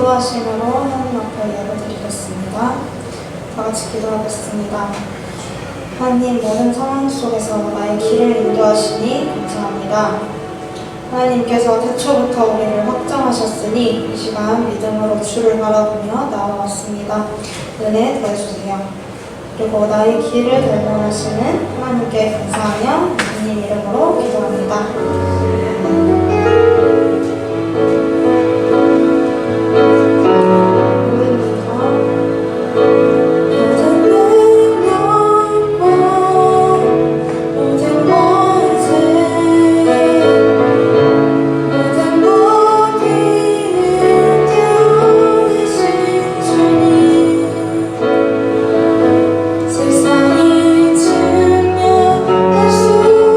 인도하심으로 하나님 앞에 예배드리겠습니다. 다 같이 기도하겠습니다. 하나님, 모든 상황 속에서 나의 길을 인도하시니 감사합니다. 하나님께서 태초부터 우리를 확정하셨으니 이 시간 믿음으로 주를 바라보며 나아왔습니다. 은혜 더해주세요. 그리고 나의 길을 결정하시는 하나님께 감사하며 예수님 이름으로 기도합니다. 세상이 증명할 수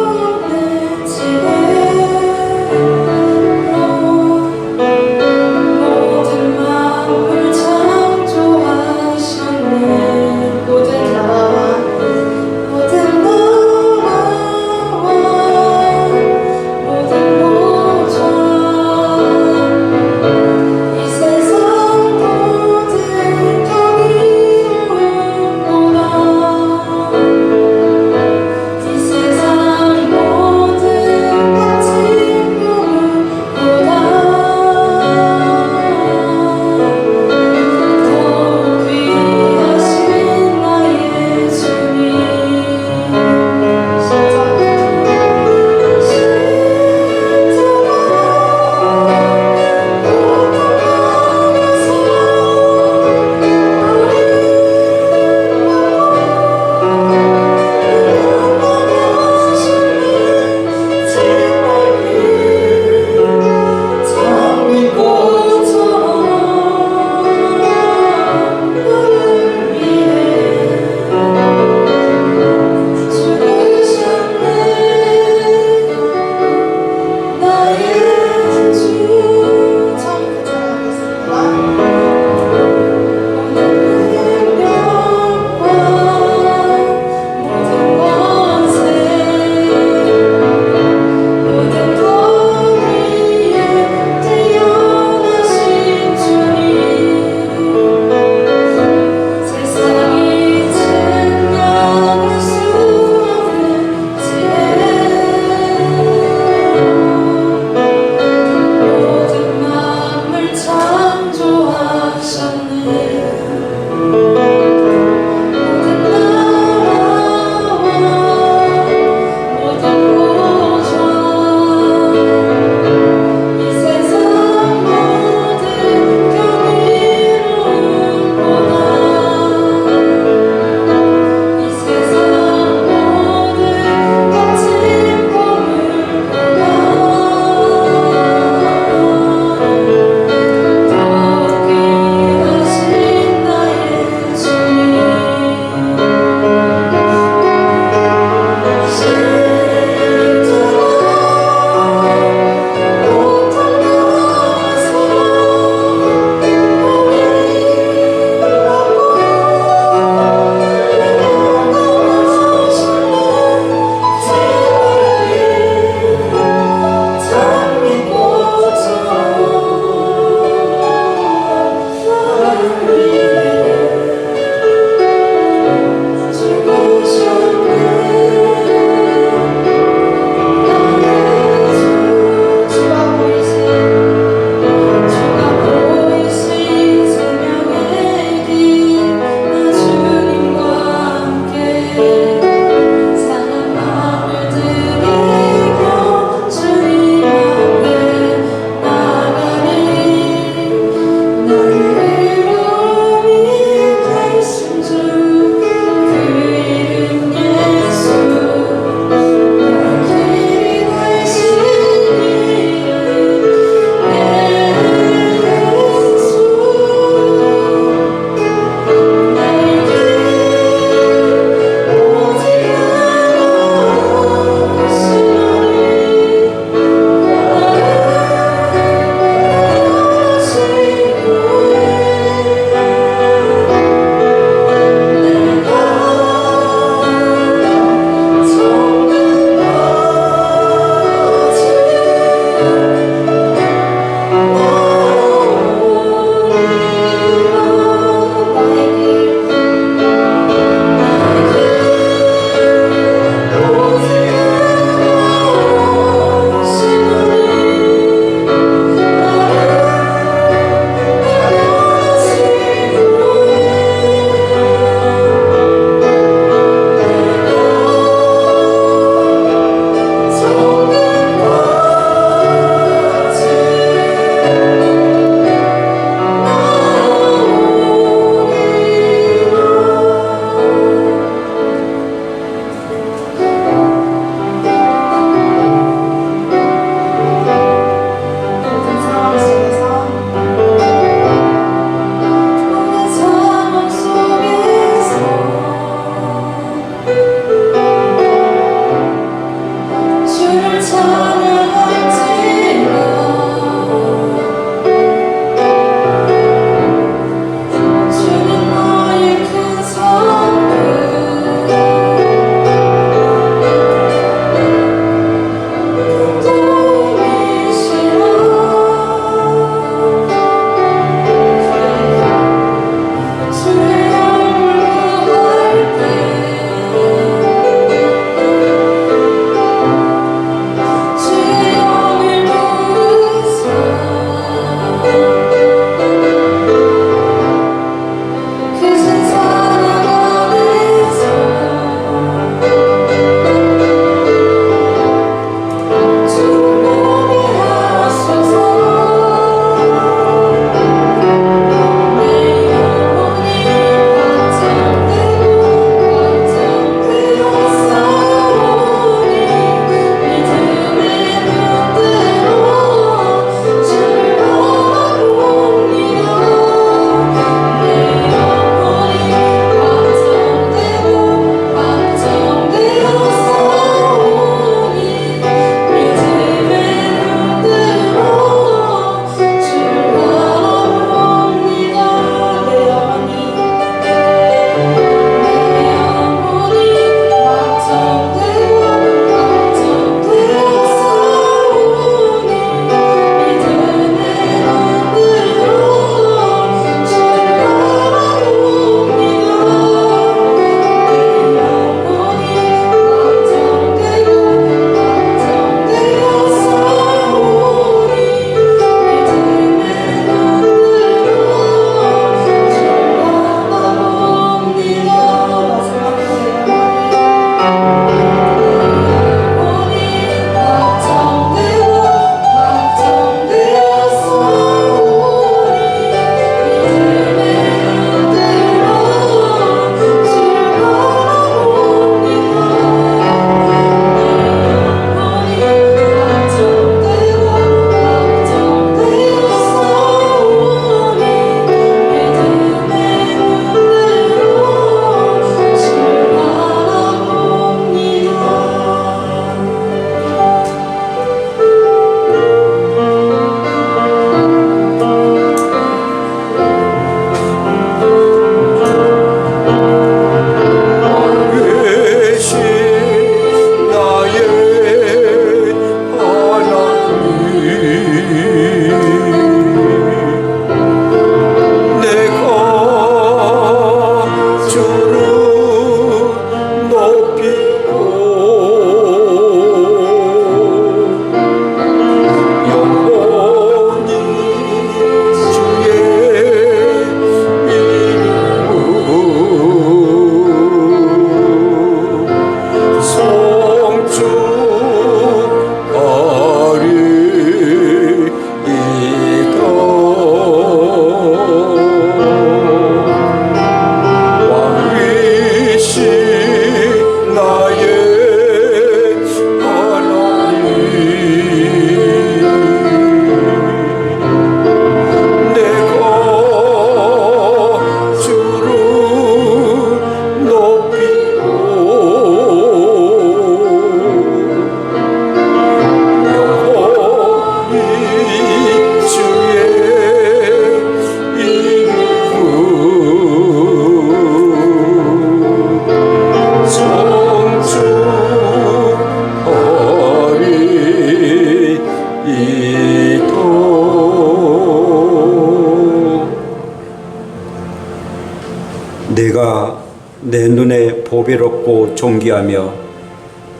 보배롭고 존귀하며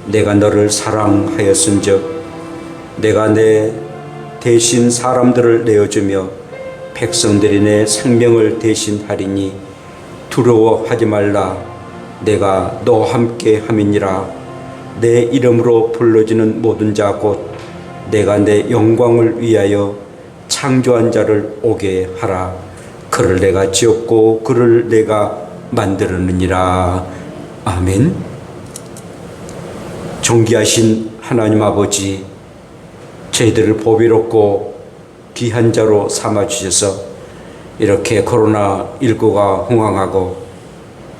내가 너를 사랑하였은즉 내가 내 대신 사람들을 내어주며 백성들이 내 생명을 대신하리니 두려워하지 말라. 내가 너와 함께 함이니라. 내 이름으로 불러지는 모든 자 곧 내가 내 영광을 위하여 창조한 자를 오게 하라. 그를 내가 지었고 그를 내가 만들었느니라. 아멘. 존귀하신 하나님 아버지, 저희들을 보배롭고 귀한 자로 삼아주셔서 이렇게 코로나19가 흥황하고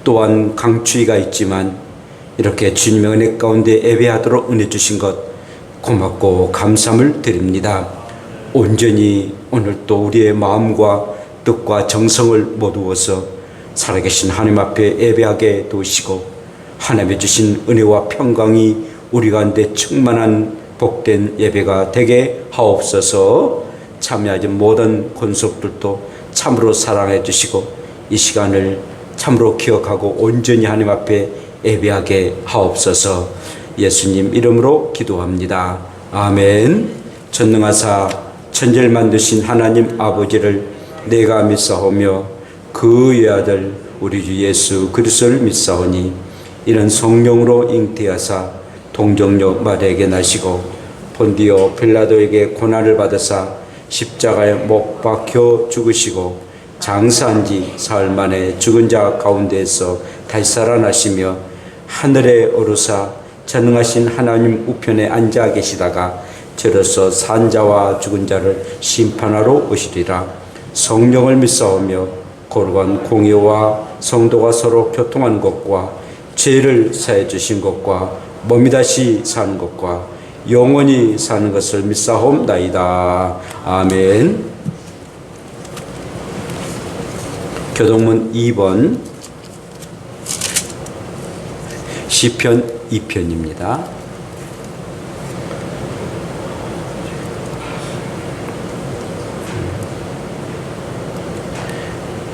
또한 강추위가 있지만 이렇게 주님의 은혜 가운데 예배하도록 은혜 주신 것 고맙고 감사함을 드립니다. 온전히 오늘 또 우리의 마음과 뜻과 정성을 모두어서 살아계신 하나님 앞에 예배하게 도우시고 하나님의 주신 은혜와 평강이 우리 가운데 충만한 복된 예배가 되게 하옵소서. 참여하신 모든 권속들도 참으로 사랑해 주시고 이 시간을 참으로 기억하고 온전히 하나님 앞에 예배하게 하옵소서. 예수님 이름으로 기도합니다. 아멘. 전능하사 천지를 만드신 하나님 아버지를 내가 믿사오며 그 외아들 우리 주 예수 그리스도를 믿사오니 이는 성령으로 잉태하사 동정녀 마리아에게 나시고 본디오 빌라도에게 고난을 받으사 십자가에 못 박혀 죽으시고 장사한 지 사흘 만에 죽은 자 가운데에서 다시 살아나시며 하늘에 오르사 전능하신 하나님 우편에 앉아 계시다가 저로서 산 자와 죽은 자를 심판하러 오시리라. 성령을 믿사오며 거룩한 공의와 성도가 서로 교통한 것과 죄를 사해 주신 것과 몸이 다시 사는 것과 영원히 사는 것을 믿사옵나이다. 아멘. 교동문 2번 시편 2편입니다.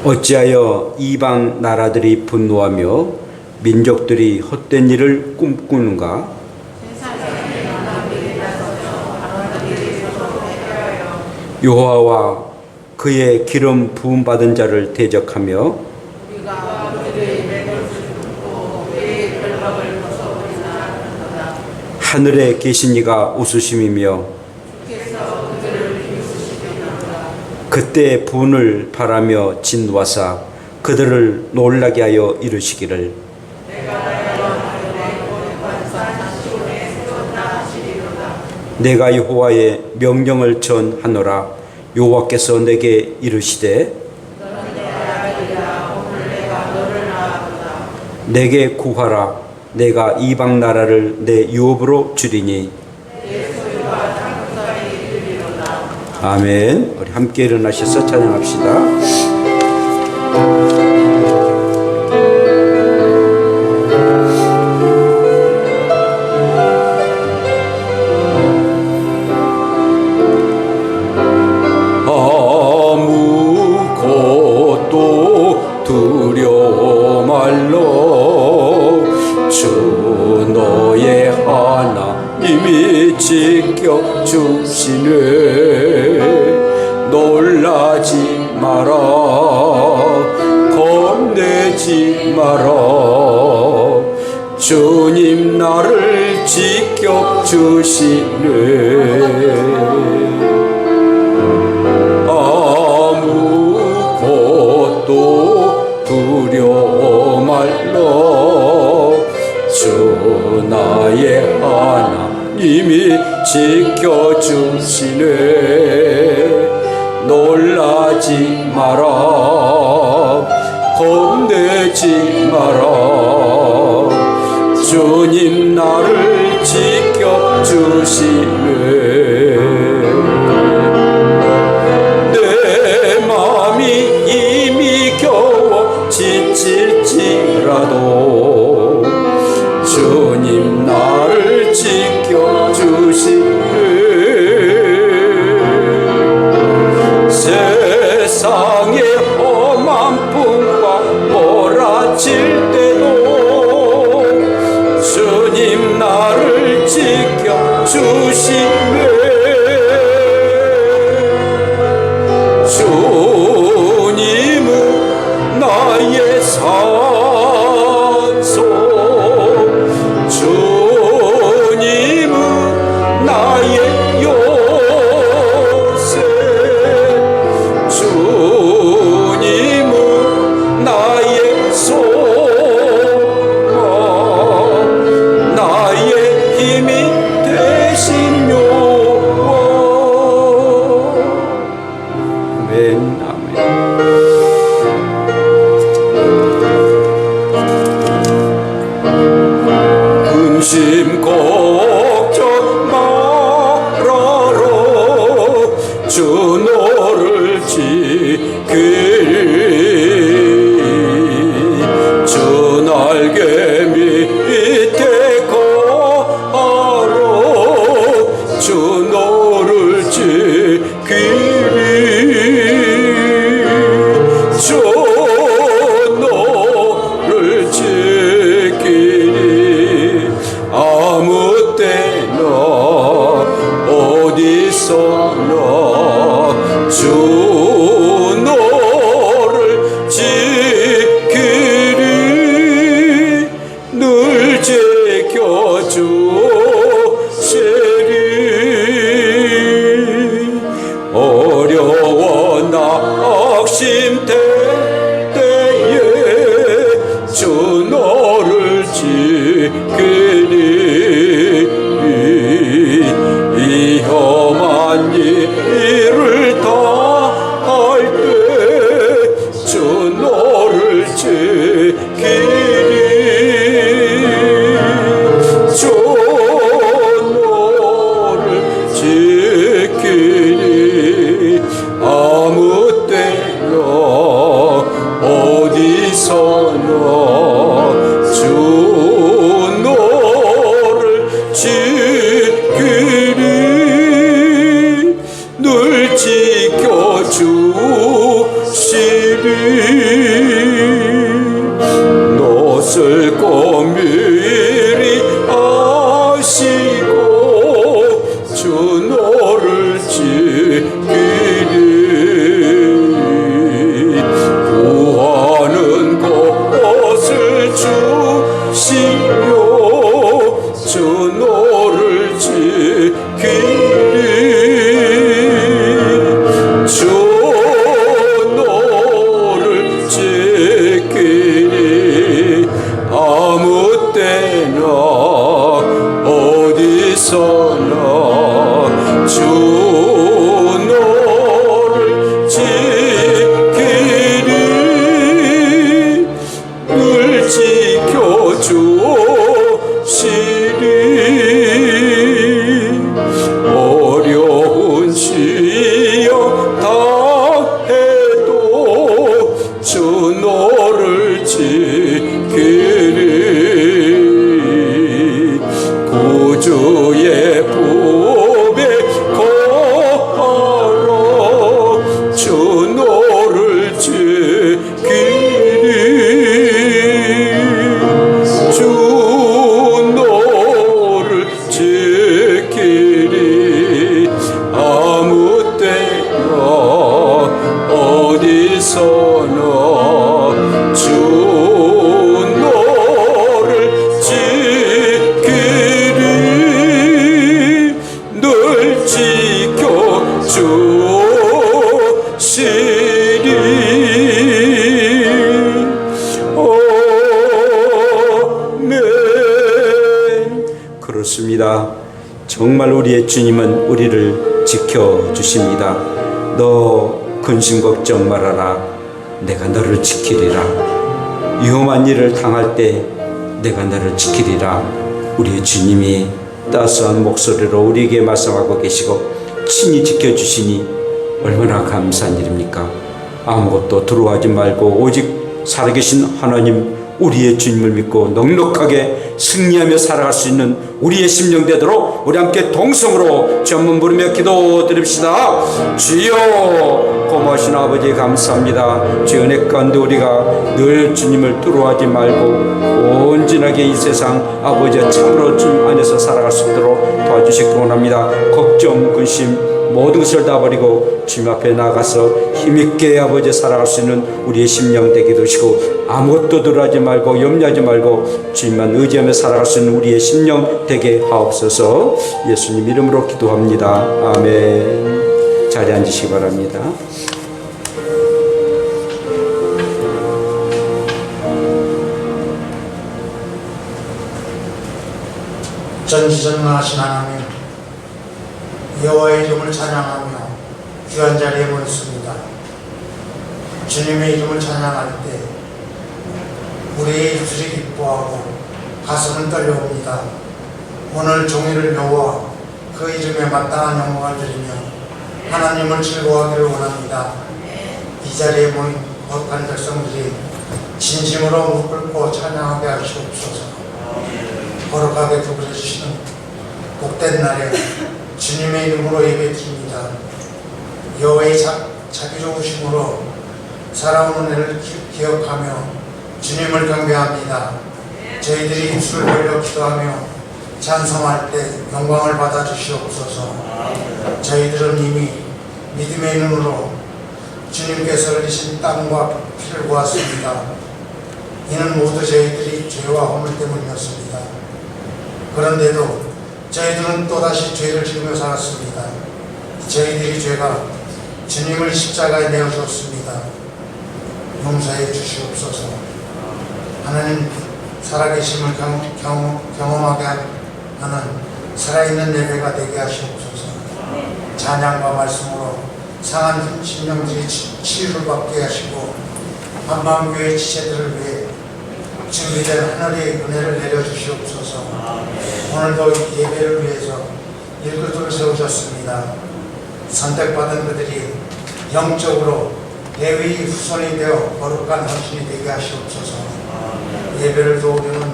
어찌하여 이방 나라들이 분노하며 민족들이 헛된 일을 꿈꾸는가? 여호와와 그의 기름 부음 받은 자를 대적하며 하늘에 계신 이가 웃으심이며 그때 분을 바라며 진노하사 그들을 놀라게 하여 이르시기를 내가 여호와의 명령을 전하노라. 여호와께서 내게 이르시되 내게 구하라. 내가 이방 나라를 내 유업으로 주리니. 아멘. 우리 함께 일어나셔서 찬양합시다. 두려워 말로 주 너의 하나님이 지켜주시네. 놀라지 마라 겁내지 마라 주님 나를 지켜주시네. 두려워 말로 주 나의 하나님이 지켜주시네. 놀라지 마라 겁내지 마라 주님 나를 지켜주시네. 지칠지라도 주님 나를 지켜주시네. 세상의 험한 풍과 몰아칠 때도 주시네. 주님은 나의 산소, 주님은 나의 요새, 주님은 나의 소망, 나의 힘이 되신 요원. 아멘, 아멘. 근심 걱정 말아라. 주 너를 지키리. 주 날개 밑에 거하라. 주 너를 지키리. 주 너를 지키리. 아무 때나 어디서나 주 너를 지키리. 늘 지켜주시리. 어려워 낙심될 때에 주 너를 지키리. 위험한 일을 다할 때 주 너를 지키리. 주 너를 지키리. 아무 때나 어디서나 주 너를 지키리. 늘 지켜주시리. 너을 미리 아시고 주 너를 지키리. 구하는 것을 주시며 주 너를 지키리. 주 너를 지키리. 아무 때나 어디서나 주 너를 지키리. 늘 지켜주시리. 어려운 시험 당해도 주 너를 지키리. 구주의 품에 거하라. 주 너를 지키리. 주 너를 지키리. 아무 때나 어디서나 주 너를 지키리. 늘 지켜주시리. 아멘. 그렇습니다. 정말 우리의 주님은 우리를 지켜주십니다. 너 근심 걱정 말아라. 내가 너를 지키리라. 위험한 일을 당할 때 내가 너를 지키리라. 우리의 주님이 따스한 목소리로 우리에게 말씀하고 계시고 친히 지켜주시니 얼마나 감사한 일입니까? 아무것도 두려워하지 말고 오직 살아계신 하나님 우리의 주님을 믿고 넉넉하게 승리하며 살아갈 수 있는 우리의 심령 되도록 우리 함께 동성으로 전문 부르며 기도드립시다. 주여, 고마우신 아버지 감사합니다. 주의 은혜 가운데 우리가 늘 주님을 두려워하지 말고 온전하게 이 세상 아버지의 참으로 주님 안에서 살아갈 수 있도록 도와주시기 원합니다. 걱정, 근심 모든 것을 다 버리고 주님 앞에 나가서 힘있게 아버지 살아갈 수 있는 우리의 심령 되게 되시고 아무것도 두려워하지 말고 염려하지 말고 주님만 의지하며 살아갈 수 있는 우리의 심령 되게 하옵소서. 예수님 이름으로 기도합니다. 아멘. 자리에 앉으시기 바랍니다. 전지전능하신 하나님, 여호와의 이름을 찬양하며 귀한 자리에 모였습니다. 주님의 이름을 찬양할 때 우리의 입술이 기뻐하고 가슴은 떨려옵니다. 오늘 종일을 여호와 그 이름에 마땅한 영광을 드리며 하나님을 즐거워하기를 원합니다. 이 자리에 모인 거룩한 백성들이 진심으로 무릎 꿇고 찬양하게 하시옵소서. 거룩하게 구부려 주시는 복된 날에 주님의 이름으로 예배드립니다. 여호와의 자비 좋으심으로 살아온 은혜를 기억하며 주님을 경배합니다. 저희들이 입술을 벌려 기도하며 찬송할 때 영광을 받아 주시옵소서. 저희들은 이미 믿음의 눈으로 주님께서 흘리신 땀과 피를 보았습니다. 이는 모두 저희들이 죄와 허물 때문이었습니다. 그런데도 저희들은 또다시 죄를 지으며 살았습니다. 저희들이 죄가 주님을 십자가에 내어주었습니다. 용서해 주시옵소서. 하나님 살아계심을 경험하게 하는 살아있는 예배가 되게 하시옵소서. 찬양과 말씀으로 상한 심령들이 치유를 받게 하시고 한방교회 지체들을 위해 준비된 하늘의 은혜를 내려주시옵소서. 오늘도 예배를 위해서 일꾼들을 세우셨습니다. 선택받은 그들이 영적으로 레위의 후손이 되어 거룩한 헌신이 되게 하시옵소서. 예배를 도우려는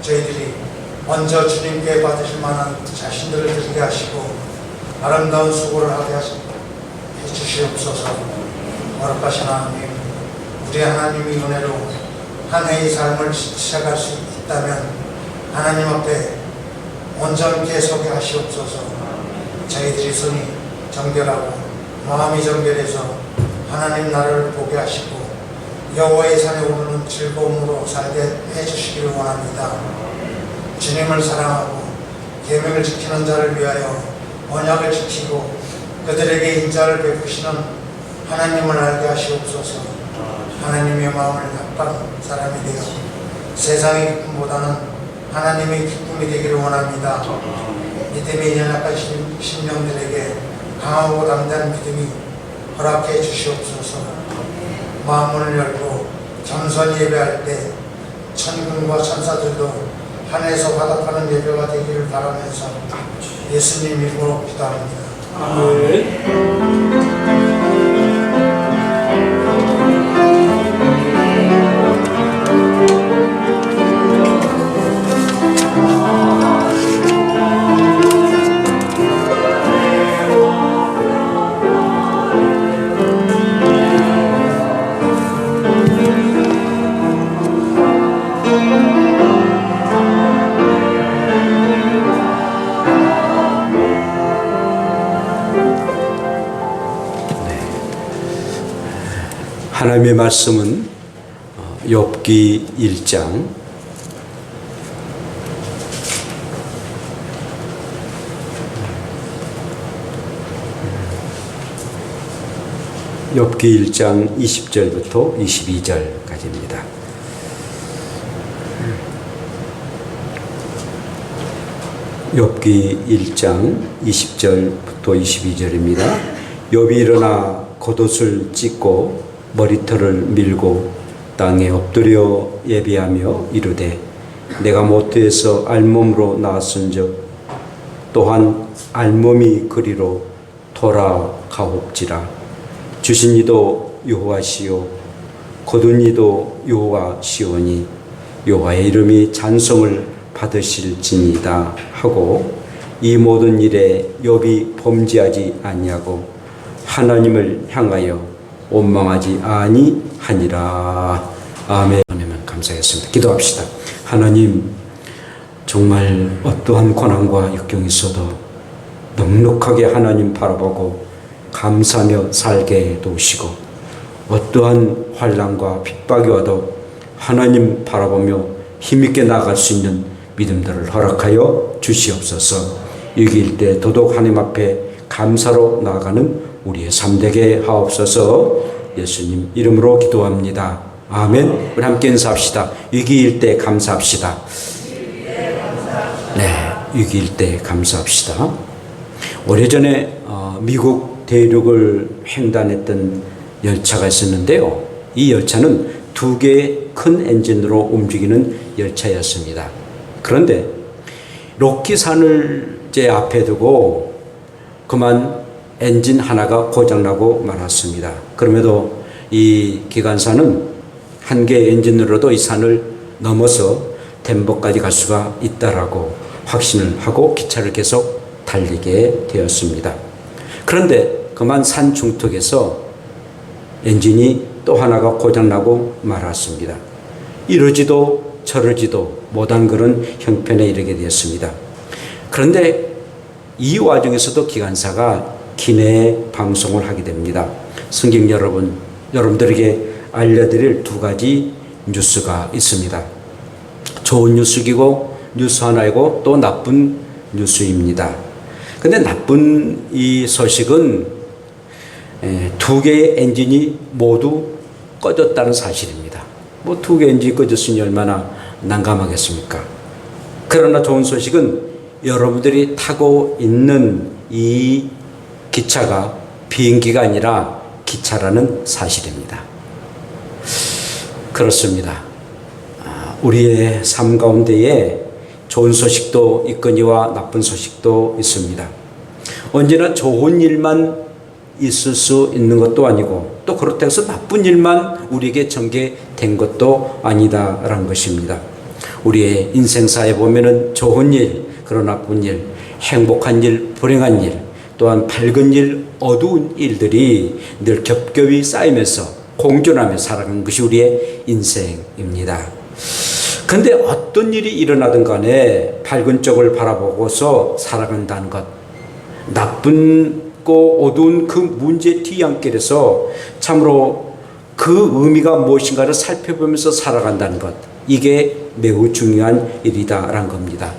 저희들이 먼저 주님께 받으실 만한 자신들을 드리게 하시고 아름다운 수고를 하게 해주시옵소서. 거룩하신 하나님, 우리 하나님의 은혜로 한 해의 삶을 시작할 수 있다면 하나님 앞에 온전케 서게 하시옵소서. 저희들이 손이 정결하고 마음이 정결해서 하나님 나라를 보게 하시고 여호와의 산에 오르는 즐거움으로 살게 해주시기를 원합니다. 주님을 사랑하고 계명을 지키는 자를 위하여 언약을 지키고 그들에게 인자를 베푸시는 하나님을 알게 하시옵소서. 하나님의 마음을 합한 사람이 되어 세상의 기쁨보다는 하나님의 기쁨이 되기를 원합니다. 믿음이 연약한 심령들에게 강하고 담대한 믿음이 허락해 주시옵소서. 마음을 열고 겸손히 예배할 때 천군과 천사들도 하늘에서 화답하는 예배가 되기를 바라면서 예수님 이름으로 기도합니다. 아멘. 하나님의 말씀은 욥기 1장 욥기 1장 20절부터 22절까지입니다. 욥기 1장 20절부터 22절입니다. 욥이 일어나 겉옷을 찢고 머리털을 밀고 땅에 엎드려 예배하며 이르되 내가 모태에서 알몸으로 나왔은즉 또한 알몸이 그리로 돌아가옵지라. 주신 이도 여호와시요 거둔 이도 여호와시오니 여호와의 이름이 찬송을 받으실지니이다 하고 이 모든 일에 욥이 범죄하지 아니하고 하나님을 향하여 원망하지 아니하니라. 아멘. 하나님 감사하겠습니다. 기도합시다. 하나님, 정말 어떠한 고난과 역경이 있어도 넉넉하게 하나님 바라보고 감사하며 살게 도우시고, 어떠한 환난과 핍박이 와도 하나님 바라보며 힘있게 나아갈 수 있는 믿음들을 허락하여 주시옵소서. 위기일 때 더더욱 하나님 앞에 감사로 나아가는 우리의 삶 되게 하옵소서. 예수님 이름으로 기도합니다. 아멘. 우리 함께 인사합시다. 위기일 때 감사합시다. 네, 위기일 때 감사합시다. 오래전에 미국 대륙을 횡단했던 열차가 있었는데요. 이 열차는 2개의 큰 엔진으로 움직이는 열차였습니다. 그런데 로키산을 제 앞에 두고 그만 엔진 하나가 고장나고 말았습니다. 그럼에도 이 기관사는 한 개의 엔진으로도 이 산을 넘어서 덴버까지 갈 수가 있다라고 확신을 하고 기차를 계속 달리게 되었습니다. 그런데 그만 산 중턱에서 엔진이 또 하나가 고장나고 말았습니다. 이러지도 저러지도 못한 그런 형편에 이르게 되었습니다. 그런데 이 와중에서도 기관사가 기내 방송을 하게 됩니다. 성경 여러분들에게 알려드릴 2가지 뉴스가 있습니다. 좋은 뉴스이고 뉴스 하나이고 또 나쁜 뉴스입니다. 근데 나쁜 이 소식은 2개의 엔진이 모두 꺼졌다는 사실입니다. 2개 엔진이 꺼졌으니 얼마나 난감하겠습니까? 그러나 좋은 소식은 여러분들이 타고 있는 이 기차가 비행기가 아니라 기차라는 사실입니다. 그렇습니다. 우리의 삶 가운데에 좋은 소식도 있거니와 나쁜 소식도 있습니다. 언제나 좋은 일만 있을 수 있는 것도 아니고 또 그렇다고 해서 나쁜 일만 우리에게 전개된 것도 아니다라는 것입니다. 우리의 인생사에 보면은 좋은 일, 그런 나쁜 일, 행복한 일, 불행한 일, 또한 밝은 일, 어두운 일들이 늘 겹겹이 쌓이면서 공존하며 살아가는 것이 우리의 인생입니다. 근데 어떤 일이 일어나든 간에 밝은 쪽을 바라보고서 살아간다는 것, 나쁘고 어두운 그 문제 뒤안길에서 참으로 그 의미가 무엇인가를 살펴보면서 살아간다는 것, 이게 매우 중요한 일이다라는 겁니다.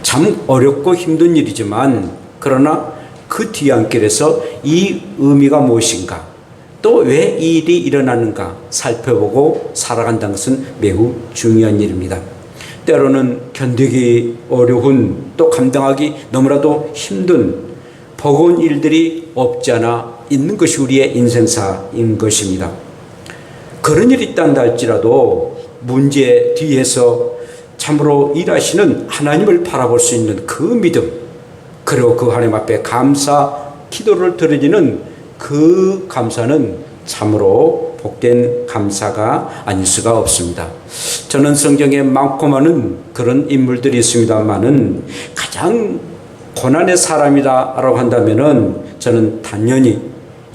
참 어렵고 힘든 일이지만 그러나 그 뒤안길에서 이 의미가 무엇인가, 또 왜 이 일이 일어나는가 살펴보고 살아간다는 것은 매우 중요한 일입니다. 때로는 견디기 어려운, 또 감당하기 너무나도 힘든 버거운 일들이 없지 않아 있는 것이 우리의 인생사인 것입니다. 그런 일이 있단다 할지라도 문제 뒤에서 참으로 일하시는 하나님을 바라볼 수 있는 그 믿음, 그리고 그 하나님 앞에 감사 기도를 드리는 그 감사는 참으로 복된 감사가 아닐 수가 없습니다. 저는 성경에 많고 많은 그런 인물들이 있습니다만은 가장 고난의 사람이다라고 한다면은 저는 단연히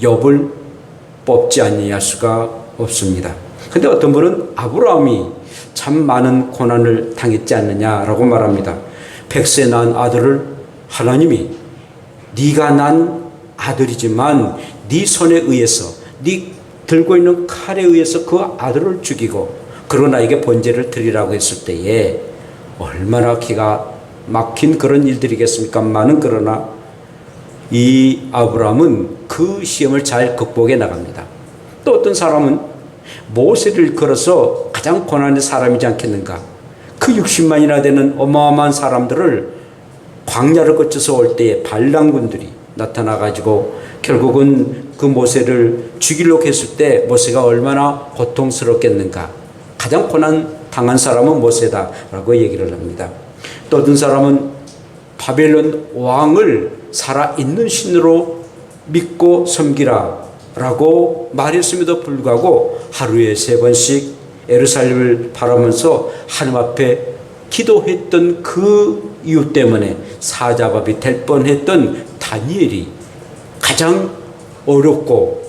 욥을 뽑지 아니할 수가 없습니다. 근데 어떤 분은 아브라함이 참 많은 고난을 당했지 않느냐라고 말합니다. 100세 낳은 아들을 하나님이 네가 난 아들이지만 네 손에 의해서, 네 들고 있는 칼에 의해서 그 아들을 죽이고 그러고 나에게 번제를 드리라고 했을 때에 얼마나 기가 막힌 그런 일들이겠습니까만은, 그러나 이 아브라함은 그 시험을 잘 극복해 나갑니다. 또 어떤 사람은 모세를 걸어서 가장 고난의 사람이지 않겠는가, 그 60만이나 되는 어마어마한 사람들을 광야를 거쳐서 올 때에 반란군들이 나타나 가지고 결국은 그 모세를 죽이려고 했을 때 모세가 얼마나 고통스럽겠는가. 가장 고난 당한 사람은 모세다라고 얘기를 합니다. 또 어떤 사람은 바벨론 왕을 살아있는 신으로 믿고 섬기라라고 말했음에도 불구하고 하루에 3번씩 예루살렘을 바라면서 하나님 앞에 기도했던 그 이유 때문에 사자밥이 될 뻔했던 다니엘이 가장 어렵고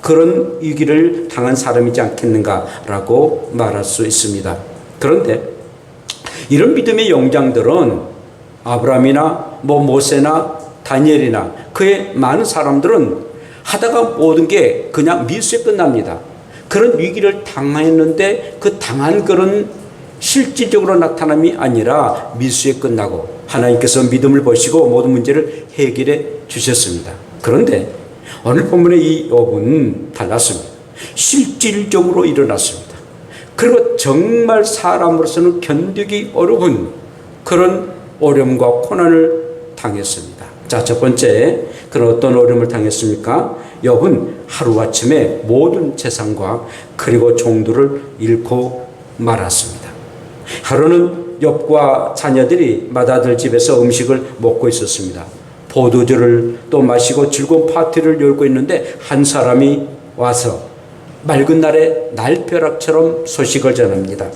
그런 위기를 당한 사람이지 않겠는가라고 말할 수 있습니다. 그런데 이런 믿음의 영장들은 아브라함이나 모세나 다니엘이나 그의 많은 사람들은 하다가 모든 게 그냥 밀수에 끝납니다. 그런 위기를 당했는데 그 당한 그런 실질적으로 나타남이 아니라 밀수에 끝나고 하나님께서 믿음을 보시고 모든 문제를 해결해 주셨습니다. 그런데 오늘 본문의 이 욥은 달랐습니다. 실질적으로 일어났습니다. 그리고 정말 사람으로서는 견디기 어려운 그런 어려움과 고난을 당했습니다. 자, 첫 번째, 그런 어떤 어려움을 당했습니까? 욥은 하루아침에 모든 재산과 그리고 종들을 잃고 말았습니다. 하루는 욥과 자녀들이 맏아들 집에서 음식을 먹고 있었습니다. 포도주를 또 마시고 즐거운 파티를 열고 있는데 한 사람이 와서 맑은 날에 날벼락처럼 소식을 전합니다.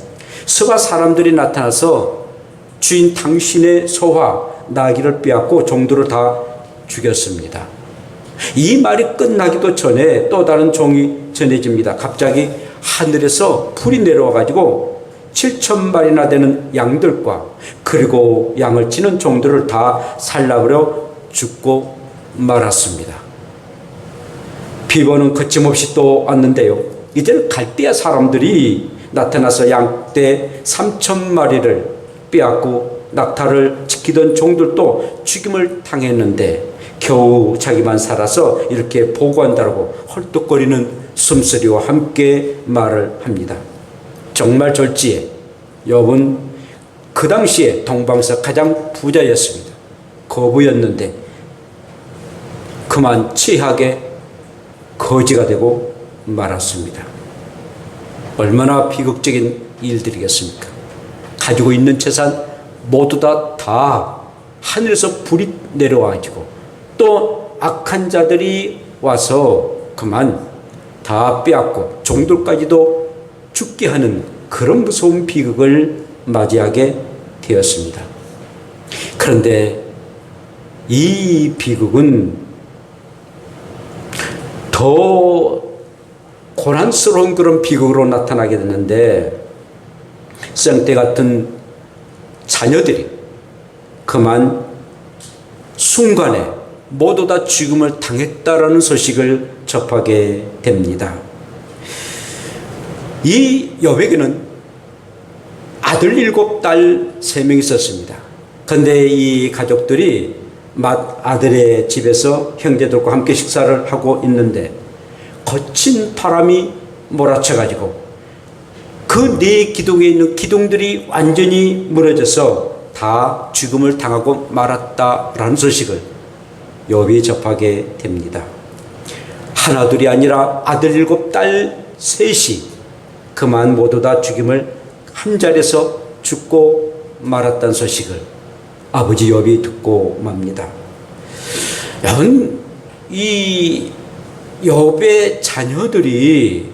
서가 사람들이 나타나서 주인 당신의 소와 나귀를 빼앗고 종들을 다 죽였습니다. 이 말이 끝나기도 전에 또 다른 종이 전해집니다. 갑자기 하늘에서 불이 내려와 가지고 7,000마리나 되는 양들과 그리고 양을 치는 종들을 다 살라버려 죽고 말았습니다. 비번은 거침없이 또 왔는데요. 이제는 갈대아 사람들이 나타나서 양떼 3,000마리를 빼앗고 낙타를 지키던 종들도 죽임을 당했는데 겨우 자기만 살아서 이렇게 보고한다고 헐떡거리는 숨소리와 함께 말을 합니다. 정말 졸지에 욥은 그 당시에 동방에서 가장 부자였습니다. 거부였는데 그만 취하게 거지가 되고 말았습니다. 얼마나 비극적인 일들이겠습니까? 가지고 있는 재산 모두 다 하늘에서 불이 내려와가지고 또 악한 자들이 와서 그만 다 빼앗고 종들까지도 죽게 하는 그런 무서운 비극을 맞이하게 되었습니다. 그런데 이 비극은 더 고난스러운 그런 비극으로 나타나게 됐는데 생떼 같은 자녀들이 그만 순간에 모두 다 죽음을 당했다라는 소식을 접하게 됩니다. 이 욥에게는 아들 7, 딸 3명 있었습니다. 그런데 이 가족들이 맏아들의 집에서 형제들과 함께 식사를 하고 있는데 거친 바람이 몰아쳐가지고 그 네 기둥에 있는 기둥들이 완전히 무너져서 다 죽음을 당하고 말았다라는 소식을 욥이 접하게 됩니다. 하나둘이 아니라 아들 7, 딸 3이 그만 모두 다 죽임을 한 자리에서 죽고 말았다는 소식을 아버지 욥이 듣고 맙니다. 여러분, 이 욥의 자녀들이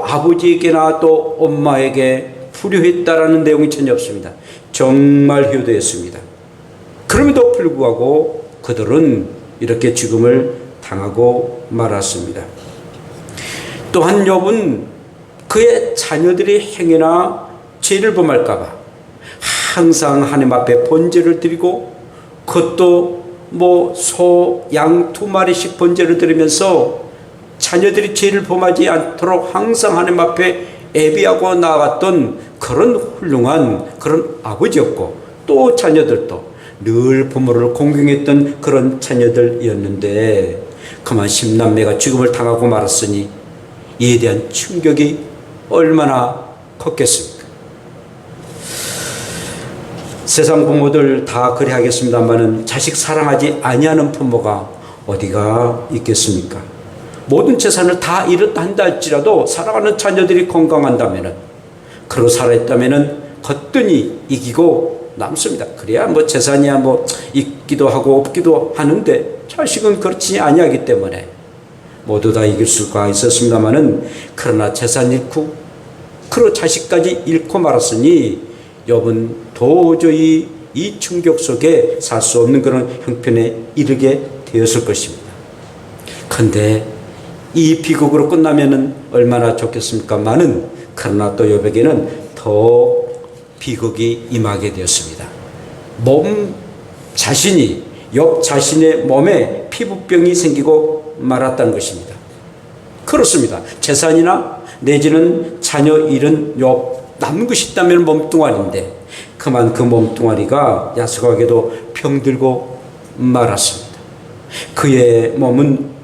아버지에게나 또 엄마에게 불효했다라는 내용이 전혀 없습니다. 정말 효도했습니다. 그럼에도 불구하고 그들은 이렇게 죽음을 당하고 말았습니다. 또한 욥은 그의 자녀들의 행위나 죄를 범할까봐 항상 하나님 앞에 번제를 드리고 그것도 소, 양 2마리씩 번제를 드리면서 자녀들이 죄를 범하지 않도록 항상 하나님 앞에 애비하고 나아갔던 그런 훌륭한 그런 아버지였고 또 자녀들도 늘 부모를 공경했던 그런 자녀들이었는데 그만 10남매가 죽음을 당하고 말았으니 이에 대한 충격이 얼마나 컸겠습니까? 세상 부모들 다 그래 하겠습니다만은 자식 사랑하지 아니하는 부모가 어디가 있겠습니까? 모든 재산을 다 잃었다 한다 할지라도 사랑하는 자녀들이 건강한다면은 그러고 살아있다면은 거뜬히 이기고 남습니다. 그래야 재산이야 있기도 하고 없기도 하는데 자식은 그렇지 아니하기 때문에 모두 다 이길 수가 있었습니다만은 그러나 재산 잃고 그리고 자식까지 잃고 말았으니 욥은 도저히 이 충격 속에 살 수 없는 그런 형편에 이르게 되었을 것입니다. 그런데 이 비극으로 끝나면은 얼마나 좋겠습니까만은, 그러나 또 욥에게는 더 비극이 임하게 되었습니다. 욥 자신의 몸에 피부병이 생기고 말았다는 것입니다. 그렇습니다. 재산이나 내지는 자녀 잃은 욥, 남은 것이 있다면 몸뚱아리인데 그만 그 몸뚱아리가 야속하게도 병들고 말았습니다. 그의 몸은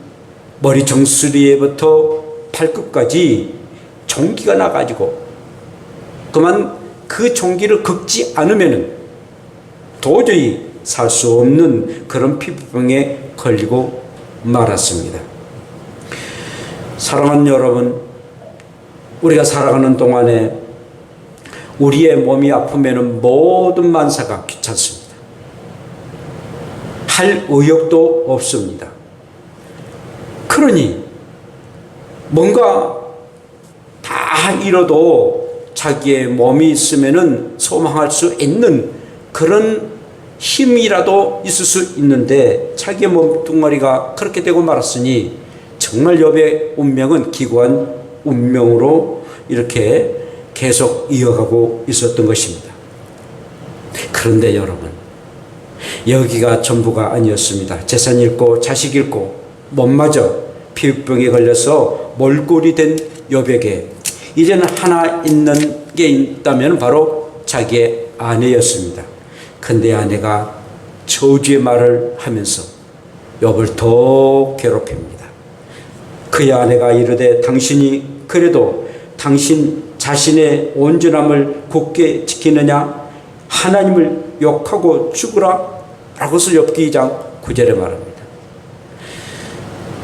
머리 정수리에부터 발끝까지 종기가 나가지고 그만 그 종기를 긁지 않으면 도저히 살 수 없는 그런 피부병에 걸리고 말았습니다. 사랑하는 여러분, 우리가 살아가는 동안에 우리의 몸이 아프면 모든 만사가 귀찮습니다. 할 의욕도 없습니다. 그러니 뭔가 다 잃어도 자기의 몸이 있으면은 소망할 수 있는 그런 힘이라도 있을 수 있는데 자기의 몸뚱아리가 그렇게 되고 말았으니 정말 욥의 운명은 기구한 운명으로 이렇게 계속 이어가고 있었던 것입니다. 그런데 여러분, 여기가 전부가 아니었습니다. 재산 잃고 자식 잃고 몸마저 피부병에 걸려서 몰골이 된 욥에게 이제는 하나 있는 게 있다면 바로 자기의 아내였습니다. 근데 아내가 저주의 말을 하면서 욥을 더 괴롭힙니다. 그의 아내가 이르되 당신이 그래도 당신 자신의 온전함을 굳게 지키느냐? 하나님을 욕하고 죽으라 라고서 욥기 2장 9절에 말합니다.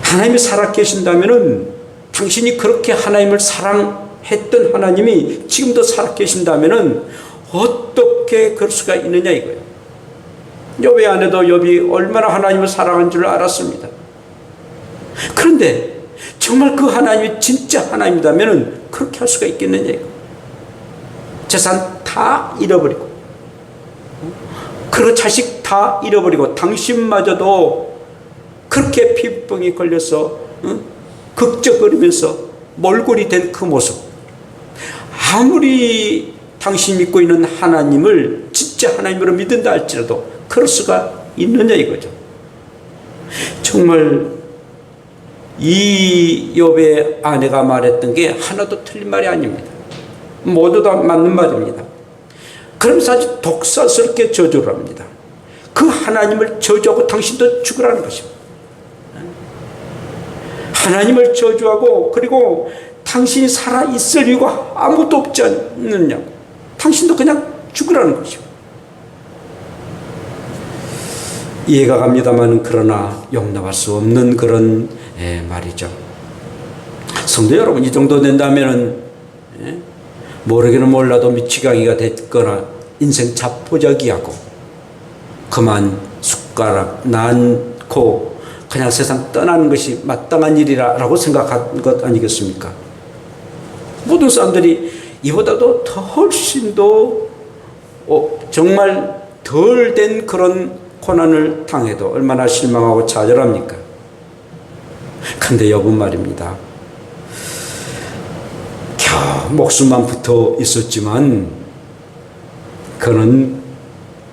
하나님이 살아계신다면 당신이 그렇게 하나님을 사랑했던 하나님이 지금도 살아계신다면 어떻게 그럴 수가 있느냐 이거예요. 욥의 아내도 욥이 얼마나 하나님을 사랑한 줄 알았습니다. 그런데 정말 그 하나님이 진짜 하나님이라면 그렇게 할 수가 있겠느냐 이거. 재산 다 잃어버리고 그리고 자식 다 잃어버리고 당신마저도 그렇게 피부병에 걸려서 극적거리면서 몰골이 된 그 모습, 아무리 당신 믿고 있는 하나님을 진짜 하나님으로 믿는다 할지라도 그럴 수가 있느냐 이거죠. 정말 이 욥의 아내가 말했던 게 하나도 틀린 말이 아닙니다. 모두 다 맞는 말입니다. 그러면서 아주 독사스럽게 저주를 합니다. 그 하나님을 저주하고 당신도 죽으라는 것입니다. 하나님을 저주하고 그리고 당신이 살아있을 이유가 아무것도 없지 않느냐고, 당신도 그냥 죽으라는 것입니다. 이해가 갑니다만 그러나 용납할 수 없는 그런 말이죠. 성도 여러분, 이 정도 된다면은 모르기는 몰라도 미치광이가 됐거나 인생 자포자기하고 그만 숟가락 낳고 그냥 세상 떠나는 것이 마땅한 일이라고 생각한 것 아니겠습니까? 모든 사람들이 이보다도 더 훨씬 더 정말 덜 된 그런 고난을 당해도 얼마나 실망하고 좌절합니까? 근데 욥은 말입니다. 겨우 목숨만 붙어 있었지만 그는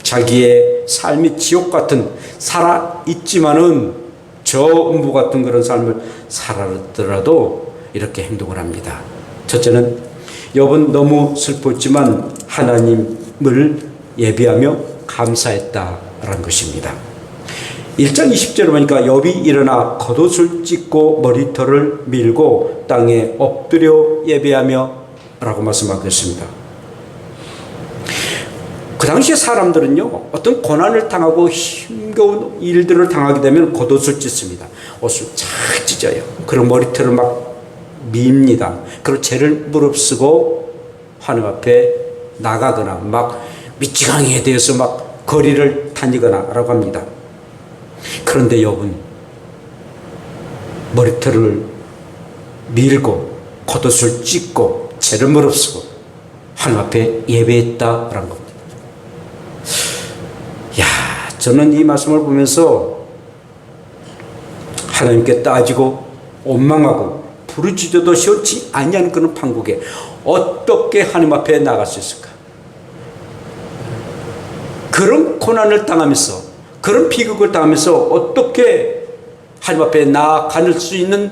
자기의 삶이 지옥 같은, 살아있지만은 저 음부 같은 그런 삶을 살았더라도 이렇게 행동을 합니다. 첫째는 욥은 너무 슬펐지만 하나님을 예배하며 감사했다라는 것입니다. 1장 20절을 보니까 욥이 일어나 겉옷을 찢고 머리털을 밀고 땅에 엎드려 예배하며 라고 말씀하고 있습니다. 그 당시에 사람들은요, 어떤 고난을 당하고 힘겨운 일들을 당하게 되면 겉옷을 찢습니다. 옷을 쫙 찢어요. 그리고 머리털을 막 밉니다. 그리고 죄를 무릅쓰고 하나님 앞에 나가거나 막 미치광이에 대해서 막 거리를 다니거나 라고 합니다. 그런데 욥은 머리털을 밀고 겉옷을 찢고 죄를 무릅쓰고 하나님 앞에 예배했다라는 겁니다. 야, 저는 이 말씀을 보면서 하나님께 따지고 원망하고 부르짖어도 시원치 아니한 그런 판국에 어떻게 하나님 앞에 나갈 수 있을까? 그런 고난을 당하면서, 그런 비극을 당하면서 어떻게 하나님 앞에 나아갈 수 있는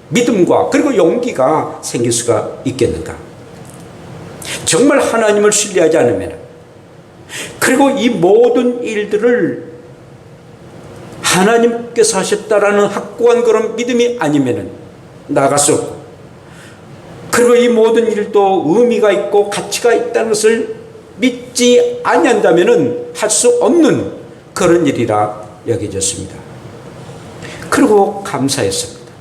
믿음과 그리고 용기가 생길 수가 있겠는가? 정말 하나님을 신뢰하지 않으면, 그리고 이 모든 일들을 하나님께서 하셨다라는 확고한 그런 믿음이 아니면 나아갈 수 없고, 그리고 이 모든 일도 의미가 있고 가치가 있다는 것을 믿지 아니한다면 할 수 없는 그런 일이라 여겨졌습니다. 그리고 감사했습니다.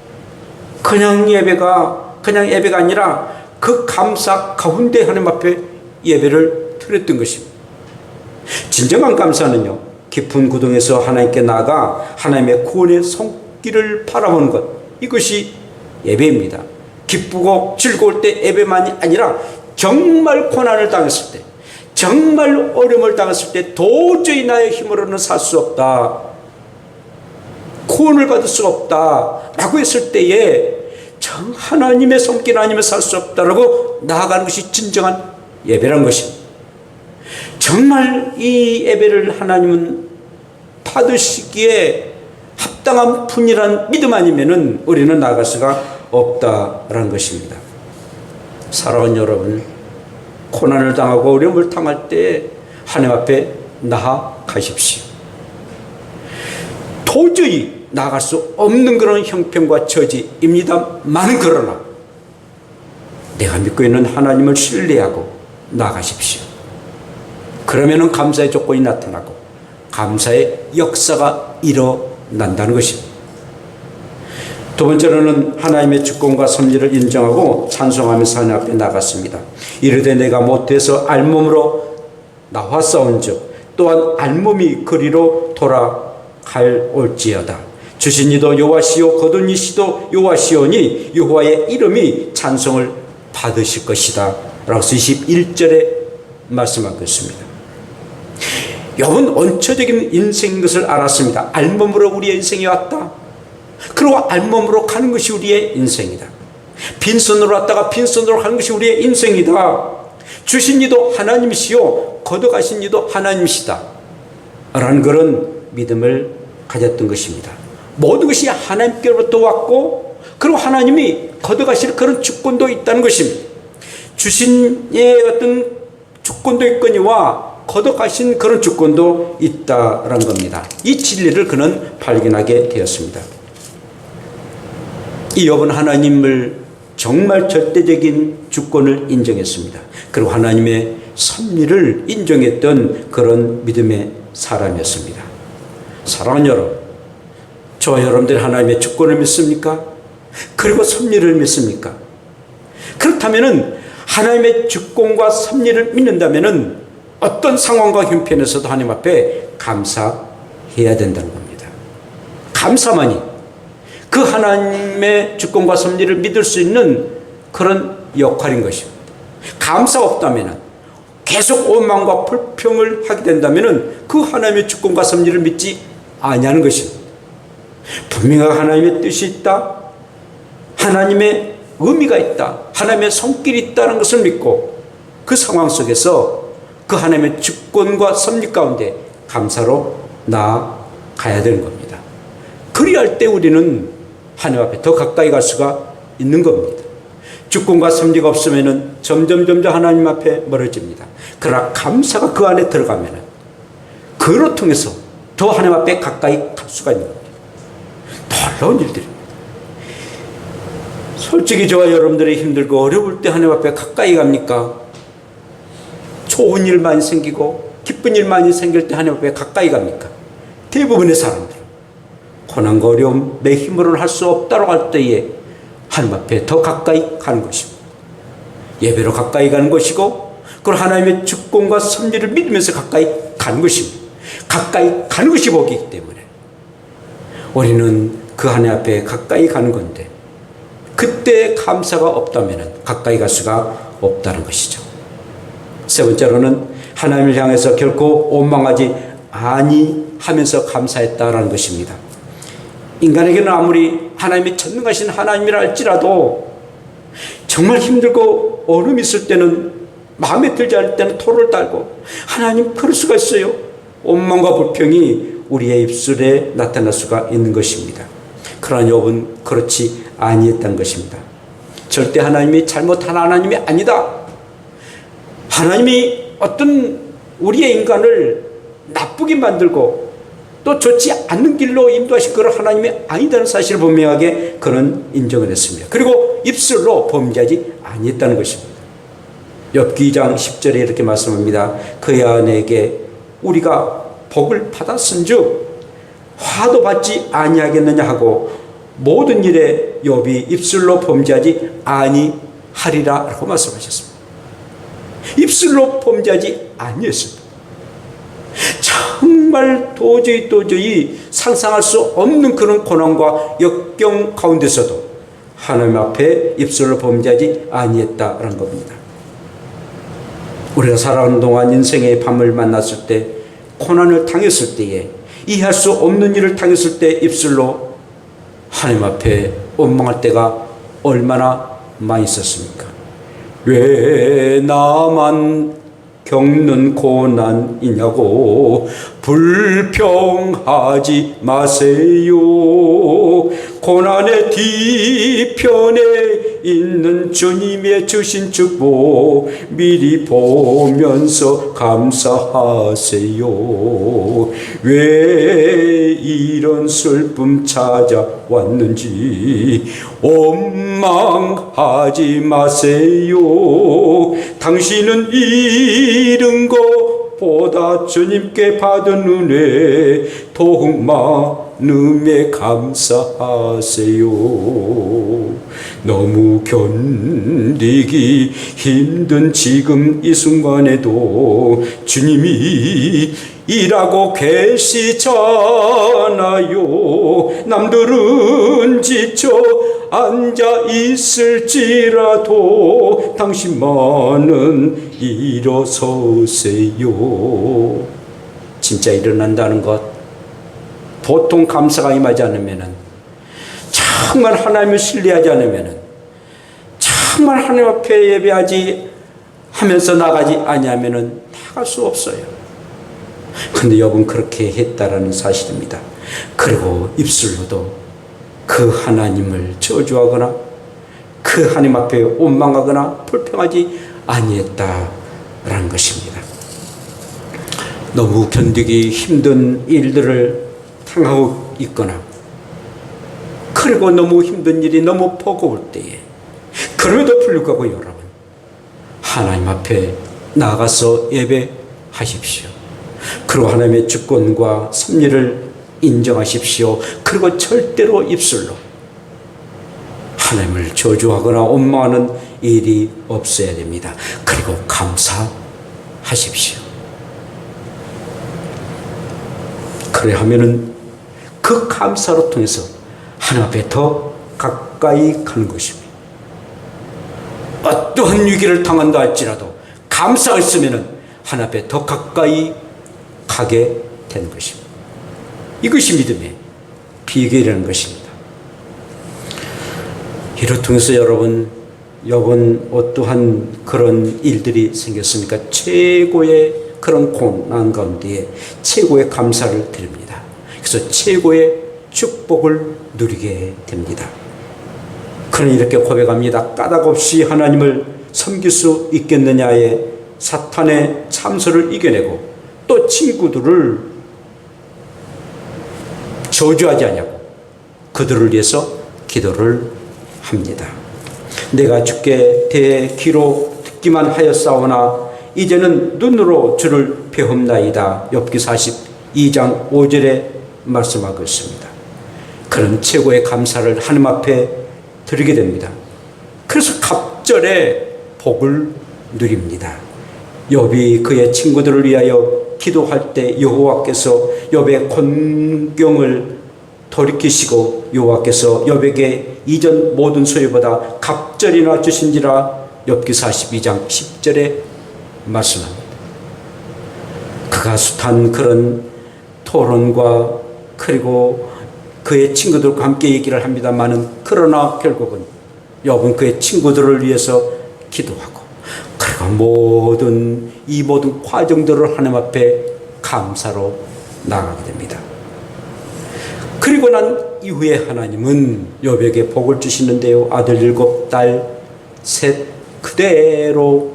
그냥 예배가 아니라 그 감사 가운데 하나님 앞에 예배를 드렸던 것입니다. 진정한 감사는요, 깊은 구덩에서 하나님께 나아가 하나님의 구원의 손길을 바라보는 것, 이것이 예배입니다. 기쁘고 즐거울 때 예배만이 아니라 정말 고난을 당했을 때, 정말 어려움을 당했을 때 도저히 나의 힘으로는 살 수 없다, 구원을 받을 수 없다 라고 했을 때에 하나님의 손길 아니면 살 수 없다라고 나아가는 것이 진정한 예배란 것입니다. 정말 이 예배를 하나님은 받으시기에 합당한 분이란 믿음 아니면은 우리는 나아갈 수가 없다라는 것입니다. 사랑하는 여러분, 고난을 당하고 어려움을 당할 때 하나님 앞에 나아가십시오. 도저히 나아갈 수 없는 그런 형편과 처지입니다만, 그러나 내가 믿고 있는 하나님을 신뢰하고 나아가십시오. 그러면은 감사의 조건이 나타나고 감사의 역사가 일어난다는 것입니다. 두 번째로는 하나님의 주권과 섭리를 인정하고 찬송하면서 하나님 앞에 나갔습니다. 이르되 내가 못해서 알몸으로 나왔사온즉 또한 알몸이 그리로 돌아갈 올지어다. 주신 이도 여호와시요 거둔 이시도 여호와시오니 여호와의 이름이 찬송을 받으실 것이다 라고 21절에 말씀하고 있습니다. 욥은 원초적인 인생인 것을 알았습니다. 알몸으로 우리의 인생이 왔다. 그리고 알몸으로 가는 것이 우리의 인생이다. 빈손으로 왔다가 빈손으로 가는 것이 우리의 인생이다. 주신 이도 하나님이시요 거둬가신 이도 하나님이시다 라는 그런 믿음을 가졌던 것입니다. 모든 것이 하나님께로부터 왔고, 그리고 하나님이 거둬가실 그런 주권도 있다는 것입니다. 주신의 어떤 주권도 있거니와 거둬가신 그런 주권도 있다라는 겁니다. 이 진리를 그는 발견하게 되었습니다. 이 욥은 하나님을 정말 절대적인 주권을 인정했습니다. 그리고 하나님의 섭리를 인정했던 그런 믿음의 사람이었습니다. 사랑하는 여러분, 저와 여러분들이 하나님의 주권을 믿습니까? 그리고 섭리를 믿습니까? 그렇다면 하나님의 주권과 섭리를 믿는다면 어떤 상황과 형편에서도 하나님 앞에 감사해야 된다는 겁니다. 감사만이 그 하나님의 주권과 섭리를 믿을 수 있는 그런 역할인 것입니다. 감사가 없다면, 계속 원망과 불평을 하게 된다면 그 하나님의 주권과 섭리를 믿지 아니하는 것입니다. 분명하게 하나님의 뜻이 있다, 하나님의 의미가 있다, 하나님의 손길이 있다는 것을 믿고 그 상황 속에서 그 하나님의 주권과 섭리 가운데 감사로 나아가야 되는 겁니다. 그리할 때 우리는 하나님 앞에 더 가까이 갈 수가 있는 겁니다. 주권과 섭리가 없으면 점점 하나님 앞에 멀어집니다. 그러나 감사가 그 안에 들어가면 그로 통해서 더 하나님 앞에 가까이 갈 수가 있는 겁니다. 놀라운 일들입니다. 솔직히 저와 여러분들이 힘들고 어려울 때 하나님 앞에 가까이 갑니까? 좋은 일 많이 생기고 기쁜 일 많이 생길 때 하나님 앞에 가까이 갑니까? 대부분의 사람들은 고난과 어려움, 내 힘으로는 할 수 없다고 할 때에 하나님 앞에 더 가까이 가는 것입니다. 예배로 가까이 가는 것이고, 그리고 하나님의 주권과 섭리를 믿으면서 가까이 가는 것입니다. 가까이 가는 것이 복이기 때문에 우리는 그 하나님 앞에 가까이 가는 건데, 그때 감사가 없다면 가까이 갈 수가 없다는 것이죠. 세 번째로는 하나님을 향해서 결코 원망하지 아니하면서 감사했다라는 것입니다. 인간에게는 아무리 하나님이 전능하신 하나님이라 할지라도 정말 힘들고 어려움이 있을 때는, 마음에 들지 않을 때는 토를 달고, 하나님 그럴 수가 있어요. 원망과 불평이 우리의 입술에 나타날 수가 있는 것입니다. 그러나 욥은 그렇지 아니했다는 것입니다. 절대 하나님이 잘못한 하나님이 아니다. 하나님이 어떤 우리의 인간을 나쁘게 만들고 또 좋지 않는 길로 인도하신 그런 하나님이 아니다는 사실을 분명하게 그는 인정을 했습니다. 그리고 입술로 범죄하지 아니했다는 것입니다. 욥기 2장 10절에 이렇게 말씀합니다. 그의 아내에게 우리가 복을 받았은즉 화도 받지 아니하겠느냐 하고 모든 일에 욥이 입술로 범죄하지 아니하리라 라고 말씀하셨습니다. 입술로 범죄하지 아니했습니다. 정말 도저히 상상할 수 없는 그런 고난과 역경 가운데서도 하나님 앞에 입술로 범죄하지 아니했다라는 겁니다. 우리가 살아가는 동안 인생의 밤을 만났을 때, 고난을 당했을 때에, 이해할 수 없는 일을 당했을 때 입술로 하나님 앞에 원망할 때가 얼마나 많이 있었습니까? 왜 나만 겪는 고난이냐고 불평하지 마세요. 고난의 뒤편에 있는 주님의 주신 축복 미리 보면서 감사하세요. 왜 이런 슬픔 찾아왔는지 원망하지 마세요. 당신은 잃은 것보다 주님께 받은 은혜 더욱 많음에 감사하세요. 너무 견디기 힘든 지금 이 순간에도 주님이 일하고 계시잖아요. 남들은 지쳐 앉아 있을지라도 당신만은 일어서세요. 진짜 일어난다는 것, 보통 감사가 임하지 않으면은, 정말 하나님을 신뢰하지 않으면은, 정말 하나님 앞에 예배하지 하면서 나가지 아니하면은 나갈 수 없어요. 근데 욥은 그렇게 했다라는 사실입니다. 그리고 입술로도 그 하나님을 저주하거나 그 하나님 앞에 원망하거나 불평하지 아니했다라는 것입니다. 너무 견디기 힘든 일들을 당하고 있거나, 그리고 너무 힘든 일이 너무 버거울 때에, 그럼에도 불구하고 여러분 하나님 앞에 나가서 예배하십시오. 그리고 하나님의 주권과 섭리를 인정하십시오. 그리고 절대로 입술로 하나님을 저주하거나 원망하는 일이 없어야 됩니다. 그리고 감사하십시오. 그래 하면은 그 감사로 통해서 하나님 앞에 더 가까이 가는 것입니다. 어떠한 위기를 당한다 할지라도 감사가 있으면은 하나님 앞에 더 가까이 가게 되는 것입니다. 이것이 믿음의 비결이라는 것입니다. 이를 통해서 여러분, 욥은 어떠한 그런 일들이 생겼습니까? 최고의 그런 고난 가운데에 최고의 감사를 드립니다. 그래서 최고의 축복을 누리게 됩니다. 그는 이렇게 고백합니다. 까닭없이 하나님을 섬길 수 있겠느냐에 사탄의 참소를 이겨내고 또 친구들을 저주하지 않냐고 그들을 위해서 기도를 합니다. 내가 주께 대해 귀로 듣기만 하였사오나 이제는 눈으로 주를 배움나이다. 욥기 42장 5절에 말씀하고 있습니다. 그런 최고의 감사를 하나님 앞에 드리게 됩니다. 그래서 갑절에 복을 누립니다. 욥이 그의 친구들을 위하여 기도할 때 여호와께서 욥의 곤경을 돌이키시고 여호와께서 욥에게 이전 모든 소유보다 갑절이나 주신지라 욥기 42장 10절에 말씀합니다. 그가 숱한 그런 토론과 그리고 그의 친구들과 함께 얘기를 합니다마는 그러나 결국은 욥은 그의 친구들을 위해서 기도하고 그리고 이 모든 과정들을 하나님 앞에 감사로 나가게 됩니다. 그리고 난 이후에 하나님은 욥에게 복을 주시는데요. 아들 7, 딸 3 그대로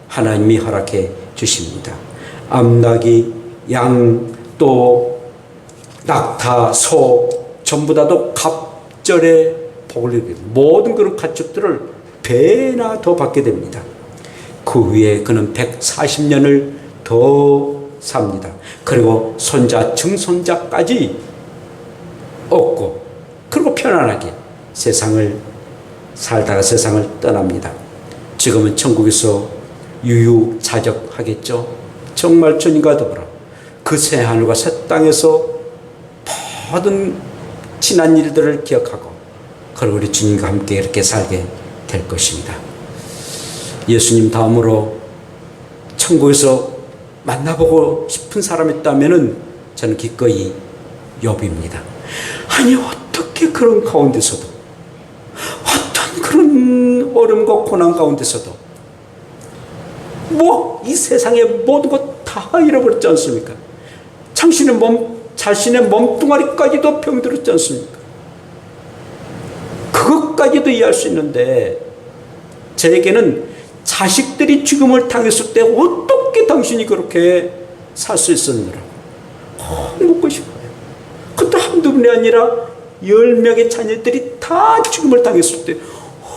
하나님이 허락해 주십니다. 암나기, 양, 또 낙타, 소 전부 다도 갑절에 복을 누리게 됩니다. 모든 그런 가축들을 배나 더 받게 됩니다. 그 후에 그는 140년을 더 삽니다. 그리고 손자, 증손자까지 얻고 그리고 편안하게 세상을 살다가 세상을 떠납니다. 지금은 천국에서 유유자적하겠죠. 정말 주님과 더불어 그 새 하늘과 새 땅에서 모든 지난 일들을 기억하고 그리고 우리 주님과 함께 이렇게 살게 될 것입니다. 예수님 다음으로 천국에서 만나보고 싶은 사람이 있다면 저는 기꺼이 욥입니다. 아니 어떻게 그런 가운데서도 어떤 그런 어려움과 고난 가운데서도 이 세상의 모든 것 다 잃어버렸지 않습니까? 자신의 몸뚱아리까지도 병들었지 않습니까? 그것까지도 이해할 수 있는데 저에게는 자식들이 죽음을 당했을 때 어떻게 당신이 그렇게 살 수 있었느라고 묻고 싶어요. 그것도 한두 분이 아니라 10명의 자녀들이 다 죽음을 당했을 때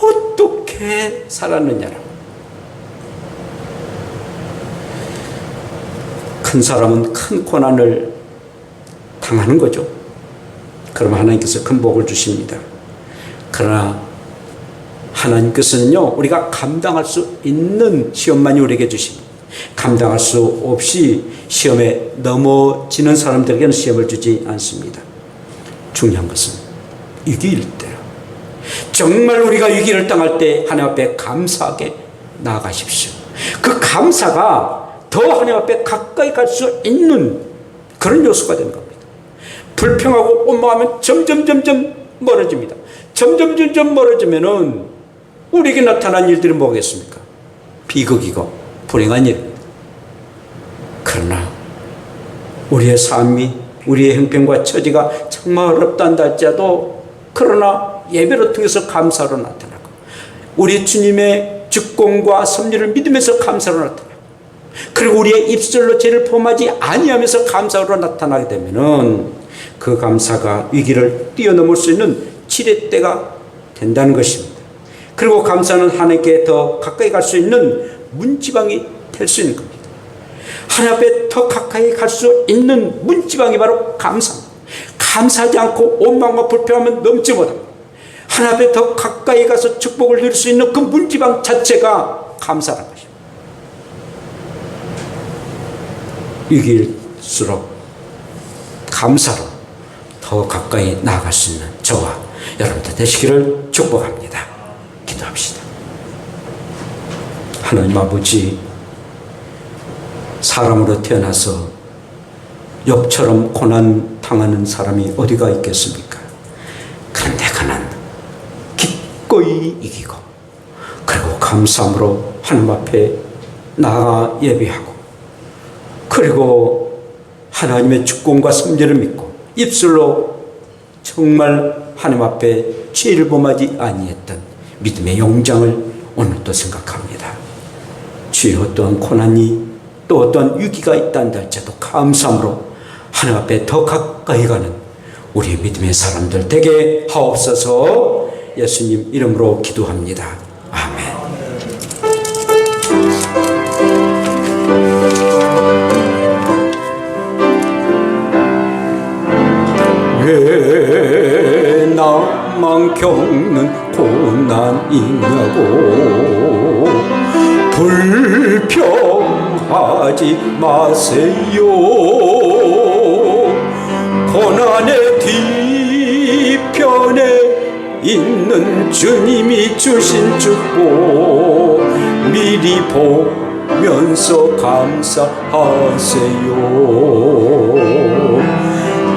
어떻게 살았느냐라고. 큰 사람은 큰 고난을 당하는 거죠. 그럼 하나님께서 큰 복을 주십니다. 그러나 하나님께서는요, 우리가 감당할 수 있는 시험만이 우리에게 주십니다. 감당할 수 없이 시험에 넘어지는 사람들에게는 시험을 주지 않습니다. 중요한 것은 위기일 때, 정말 우리가 위기를 당할 때 하나님 앞에 감사하게 나아가십시오. 그 감사가 더 하나님 앞에 가까이 갈 수 있는 그런 요소가 되는 겁니다. 불평하고 원망하면 점점 멀어집니다. 점점 멀어지면은 우리에게 나타난 일들이 뭐겠습니까? 비극이고 불행한 일입니다. 그러나 우리의 삶이, 우리의 형편과 처지가 정말 어렵단다 할지라도 그러나 예배를 통해서 감사로 나타나고 우리 주님의 주권과 섭리를 믿으면서 감사로 나타나고 그리고 우리의 입술로 죄를 범하지 아니하면서 감사로 나타나게 되면은 그 감사가 위기를 뛰어넘을 수 있는 지렛대가 된다는 것입니다. 그리고 감사는 하나님께 더 가까이 갈 수 있는 문지방이 될 수 있는 겁니다. 하나님 앞에 더 가까이 갈 수 있는 문지방이 바로 감사입니다. 감사하지 않고 원망과 불평하면 넘지 못합니다. 하나님 앞에 더 가까이 가서 축복을 누릴 수 있는 그 문지방 자체가 감사라는 것입니다. 위기일수록 감사로 더 가까이 나아갈 수 있는 저와 여러분들 되시기를 축복합니다. 기도합시다. 하나님 아버지, 사람으로 태어나서 욥처럼 고난 당하는 사람이 어디가 있겠습니까? 그런데 그는 기꺼이 이기고 그리고 감사함으로 하나님 앞에 나아가 예배하고 그리고 하나님의 주권과 섭리를 믿고 입술로 정말 하나님 앞에 죄를 범하지 아니했던 믿음의 용장을 오늘도 생각합니다. 주의 어떠한 고난이 또 어떠한 위기가 있다는 할지라도 감사함으로 하나님 앞에 더 가까이 가는 우리 믿음의 사람들 되게 하옵소서. 예수님 이름으로 기도합니다. 아멘. 왜 나만 겪는 고난이냐고 불평하지 마세요. 고난의 뒤편에 있는 주님이 주신 축복 미리 보면서 감사하세요.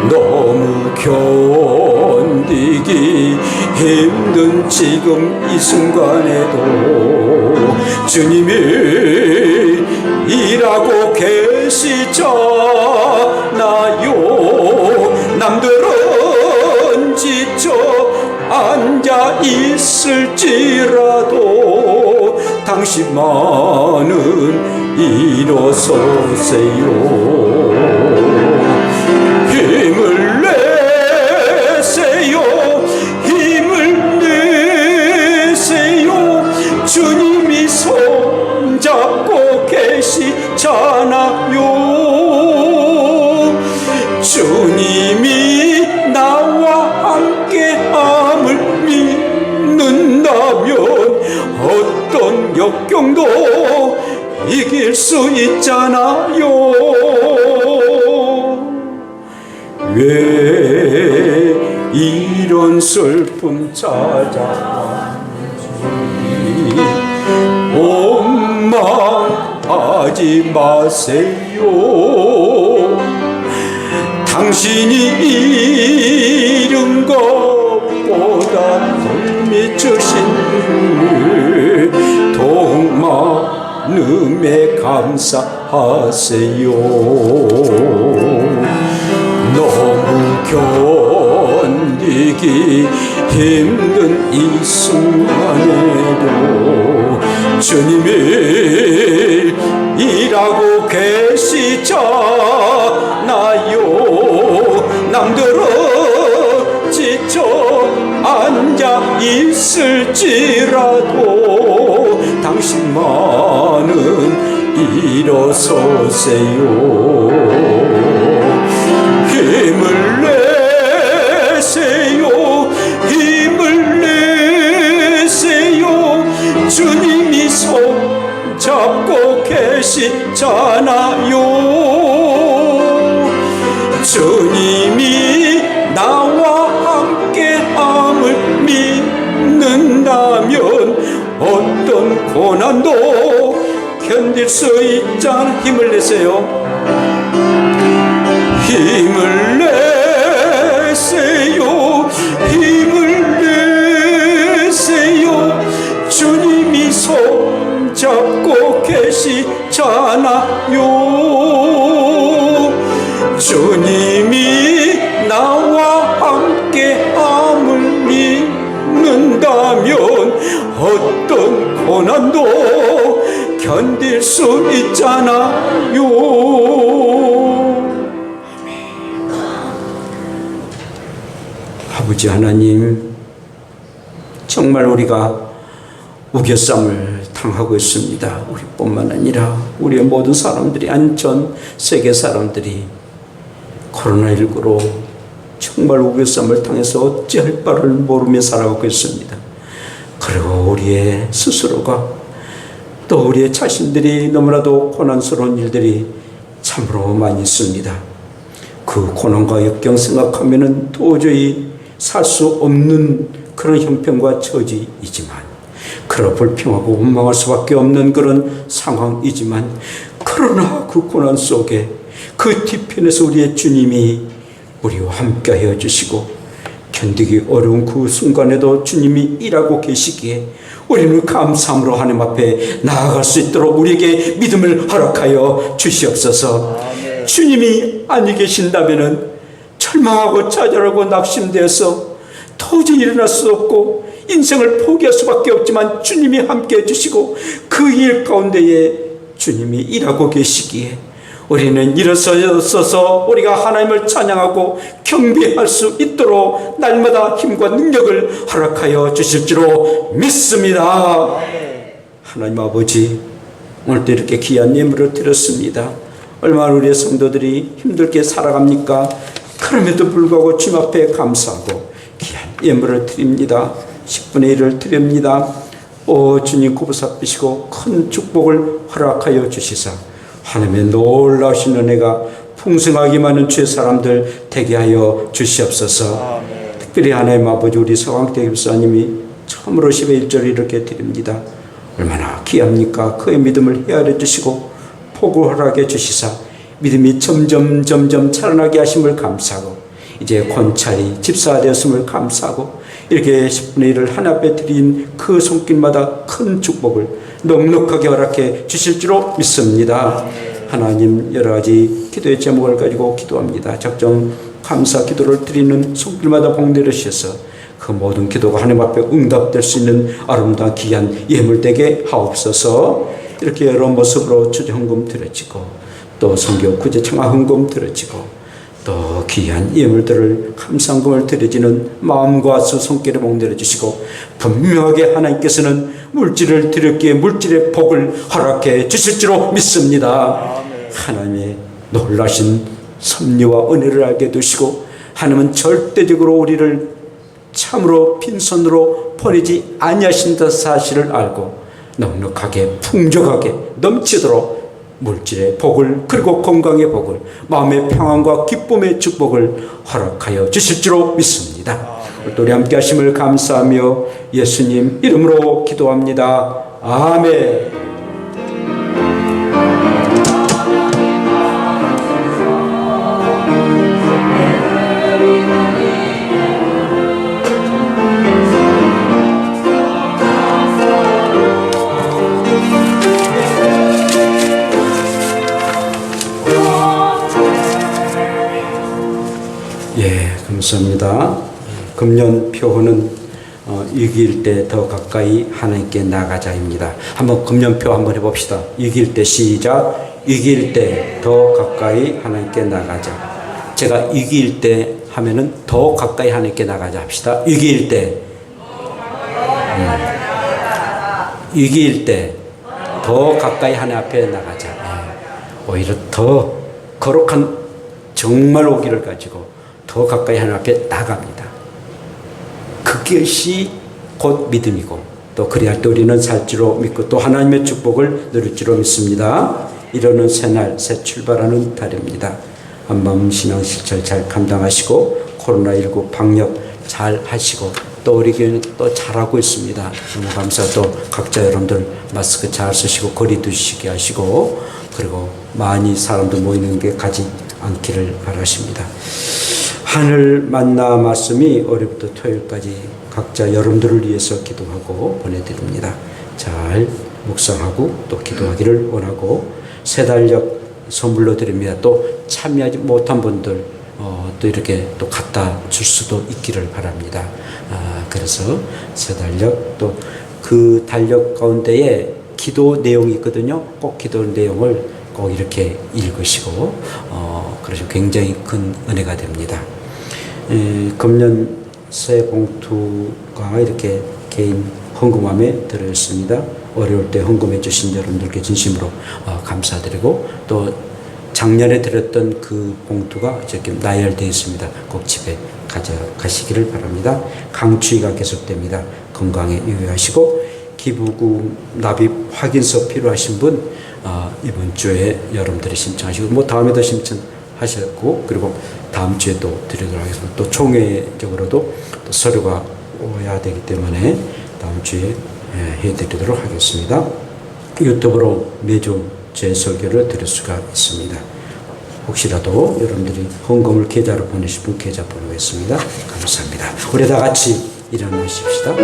너무 견디기 힘든 지금 이 순간에도 주님이 일하고 계시잖아요. 남들은 지쳐 앉아 있을지라도 당신만은 일어서세요. 힘을 내세요. 힘을 내세요. 주님이 손잡고 계시잖아요. 주님이 나와 함께함을 믿는다면 어떤 역경도 이길 수 있잖아요. 왜 이런 슬픔 찾아왔는지 원망하지 마세요. 당신이 잃은 것보다 덜미 주신 더욱 많음에 감사하세요. 너무 견디기 힘든 이 순간에도 주님이 일하고 계시잖아요. 남들은 지쳐 앉아 있을지라도 당신만은 일어서세요. 힘을 내세요. 힘을 내세요. 주님이 손잡고 계시잖아요. 주님이 나와 함께함을 믿는다면 어떤 고난도 견딜 수 있잖아. 힘을 내세요. 힘을 내세요. 힘을 내세요. 주님이 손잡고 계시잖아요. 주님이 나와 함께함을 믿는다면 어떤 고난도 견딜 수 있잖아요. 아버지 하나님, 정말 우리가 우겨쌈을 당하고 있습니다. 우리뿐만 아니라 우리의 모든 사람들이, 전 세계 사람들이 코로나19로 정말 우겨쌈을 당해서 어찌할 바를 모르며 살아가고 있습니다. 그리고 우리의 스스로가 또 우리의 자신들이 너무나도 고난스러운 일들이 참으로 많이 있습니다. 그 고난과 역경 생각하면은 도저히 살 수 없는 그런 형편과 처지이지만, 그러 불평하고 원망할 수밖에 없는 그런 상황이지만, 그러나 그 고난 속에 그 뒤편에서 우리의 주님이 우리와 함께하여 주시고 견디기 어려운 그 순간에도 주님이 일하고 계시기에 우리는 감사함으로 하나님 앞에 나아갈 수 있도록 우리에게 믿음을 허락하여 주시옵소서. 주님이 아니 계신다면은 절망하고 좌절하고 낙심되어서 도저히 일어날 수 없고 인생을 포기할 수밖에 없지만, 주님이 함께 해주시고 그 일 가운데에 주님이 일하고 계시기에 우리는 일어서서 우리가 하나님을 찬양하고 경배할 수 있도록 날마다 힘과 능력을 허락하여 주실 줄로 믿습니다. 하나님 아버지, 오늘도 이렇게 귀한 예물을 드렸습니다. 얼마나 우리의 성도들이 힘들게 살아갑니까? 그럼에도 불구하고 주님 앞에 감사하고 귀한 예물을 드립니다. 10분의 1을 드립니다. 오 주님, 구부사피시고 큰 축복을 허락하여 주시사 하나님의 놀라우신 은혜가 풍성하게 많은 주의 사람들 되게 하여 주시옵소서. 그리 하나님 아버지 우리 서광택 집사님이 처음으로 10의 1절을 이렇게 드립니다. 얼마나 귀합니까? 그의 믿음을 헤아려 주시고 복을 허락해 주시사 믿음이 점점 자라나게 하심을 감사하고 이제 권찰이 집사가 되었음을 감사하고 이렇게 10분의 1을 하나 앞에 드린 그 손길마다 큰 축복을 넉넉하게 허락해 주실 줄로 믿습니다. 하나님 여러 가지 기도의 제목을 가지고 기도합니다. 적정 감사 기도를 드리는 손길마다 복 내려주셔서 그 모든 기도가 하나님 앞에 응답될 수 있는 아름다운 귀한 예물되게 하옵소서. 이렇게 여러 모습으로 주제헌금 드려지고 또 성교 구제 청하헌금 드려지고 또 귀한 예물들을 감사헌금을 드려지는 마음과 수 손길에 복 내려주시고 분명하게 하나님께서는 물질을 드렸기에 물질의 복을 허락해 주실 줄로 믿습니다. 하나님의 놀라신 섭리와 은혜를 알게 되시고 하나님은 절대적으로 우리를 참으로 빈손으로 보내지 아니하신다 사실을 알고 넉넉하게 풍족하게 넘치도록 물질의 복을 그리고 건강의 복을 마음의 평안과 기쁨의 축복을 허락하여 주실 줄로 믿습니다. 또 우리 함께 하심을 감사하며 예수님 이름으로 기도합니다. 아멘. 감사합니다. 금년 표어는 이길 때 더 가까이 하나님께 나가자입니다. 한번 금년표 한번 해봅시다. 이길 때 시작. 이길 때 더 가까이 하나님께 나가자. 제가 이길 때 하면은 더 가까이 하나님께 나가자 합시다. 이길 때 이길 때 더 가까이 하나님 앞에 나가자. 오히려 더 거룩한 정말 오기를 가지고 더 가까이 하나님 앞에 나갑니다. 그것이 곧 믿음이고 또 그리할 때 우리는 살 줄로 믿고 또 하나님의 축복을 누릴 줄로 믿습니다. 이러는 새날 새 출발하는 달입니다. 한마음 신앙 실천 잘 감당하시고 코로나19 방역 잘 하시고 또 우리 교회는 또 잘하고 있습니다. 너무 감사하고 또 각자 여러분들 마스크 잘 쓰시고 거리 두시게 하시고 그리고 많이 사람들 모이는 게 가지 않기를 바라십니다. 하늘 만나 말씀이 월요일부터 토요일까지 각자 여러분들을 위해서 기도하고 보내드립니다. 잘 묵상하고 또 기도하기를 원하고 세 달력 선물로 드립니다. 또 참여하지 못한 분들 또 이렇게 또 갖다 줄 수도 있기를 바랍니다. 그래서 세 달력 또 그 달력 가운데에 기도 내용이 있거든요. 꼭 기도 내용을 꼭 이렇게 읽으시고 그래서 굉장히 큰 은혜가 됩니다. 금년 새 봉투가 이렇게 개인 헌금함에 들어있습니다. 어려울 때 헌금해 주신 여러분들께 진심으로 감사드리고 또 작년에 드렸던 그 봉투가 이렇게 나열되어 있습니다. 꼭 집에 가져가시기를 바랍니다. 강추위가 계속됩니다. 건강에 유의하시고 기부금 납입 확인서 필요하신 분 이번 주에 여러분들이 신청하시고 뭐 다음에도 신청하셨고 그리고 다음 주에 또 드리도록 하겠습니다. 또 총회적으로도 또 서류가 오야 되기 때문에 다음 주에 해드리도록 하겠습니다. 유튜브로 매주 제 설교를 드릴 수가 있습니다. 혹시라도 여러분들이 헌금을 계좌로 보내실 분 계좌 보내겠습니다. 감사합니다. 우리 다 같이 일어나십시다.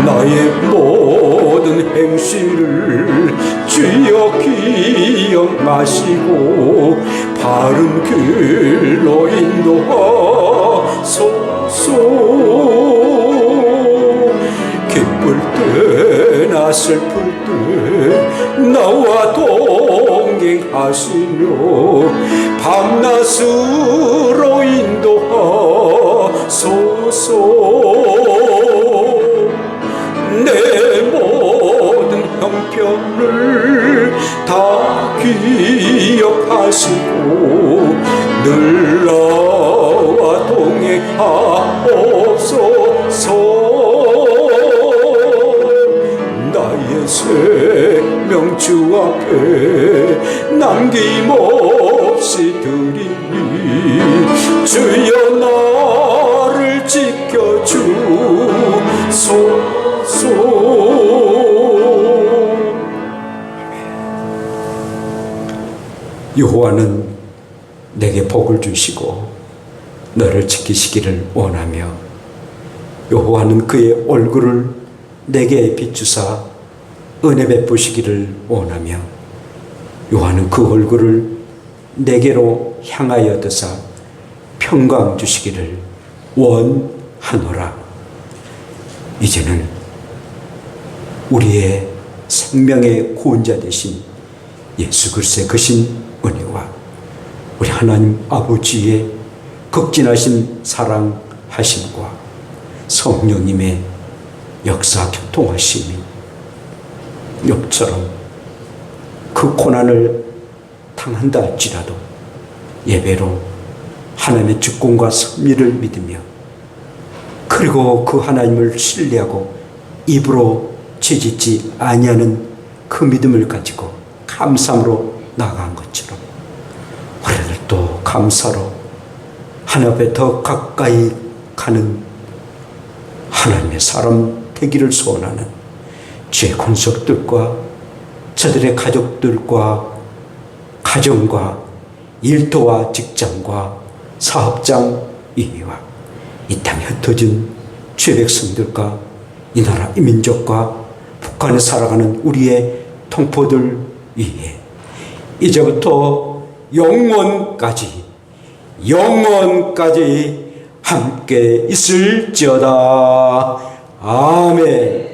나의 모든 행실을 주여 기억마시고 바른 길로 인도하소서. 기쁠 때나 슬플 때 나와 동행하시며 밤낮으로 인도하소서. 내 모든 형편을 다 기억하시고 늘 나와 동행하옵소서. 나의 생명 주 앞에 나 남김없이 드리니 주여 나를 지켜주소서. 여호와는 내게 복을 주시고 너를 지키시기를 원하며 여호와는 그의 얼굴을 내게 비추사 은혜 베푸시기를 원하며 여호와는 그 얼굴을 내게로 향하여 드사 평강 주시기를 원하노라. 이제는 우리의 생명의 구원자 되신 예수 그리스도의 크신 은혜와 우리 하나님 아버지의 극진하신 사랑하심과 성령님의 역사 교통하심이 욥처럼 그 고난을 당한다 할지라도 예배로 하나님의 주권과 섭리를 믿으며 그리고 그 하나님을 신뢰하고 입으로 죄짓지 아니하는 그 믿음을 가지고 감사함으로 나아간 것처럼 우리들도 감사로 하나님 앞에 더 가까이 가는 하나님의 사람 되기를 소원하는 주의 권속들과 저들의 가족들과 가정과 일터와 직장과 사업장 이와 이 땅에 흩어진 주의 백성들과 이 나라 이 민족과 북한에 살아가는 우리의 동포들 위해 이제부터 영원까지 함께 있을지어다. 아멘.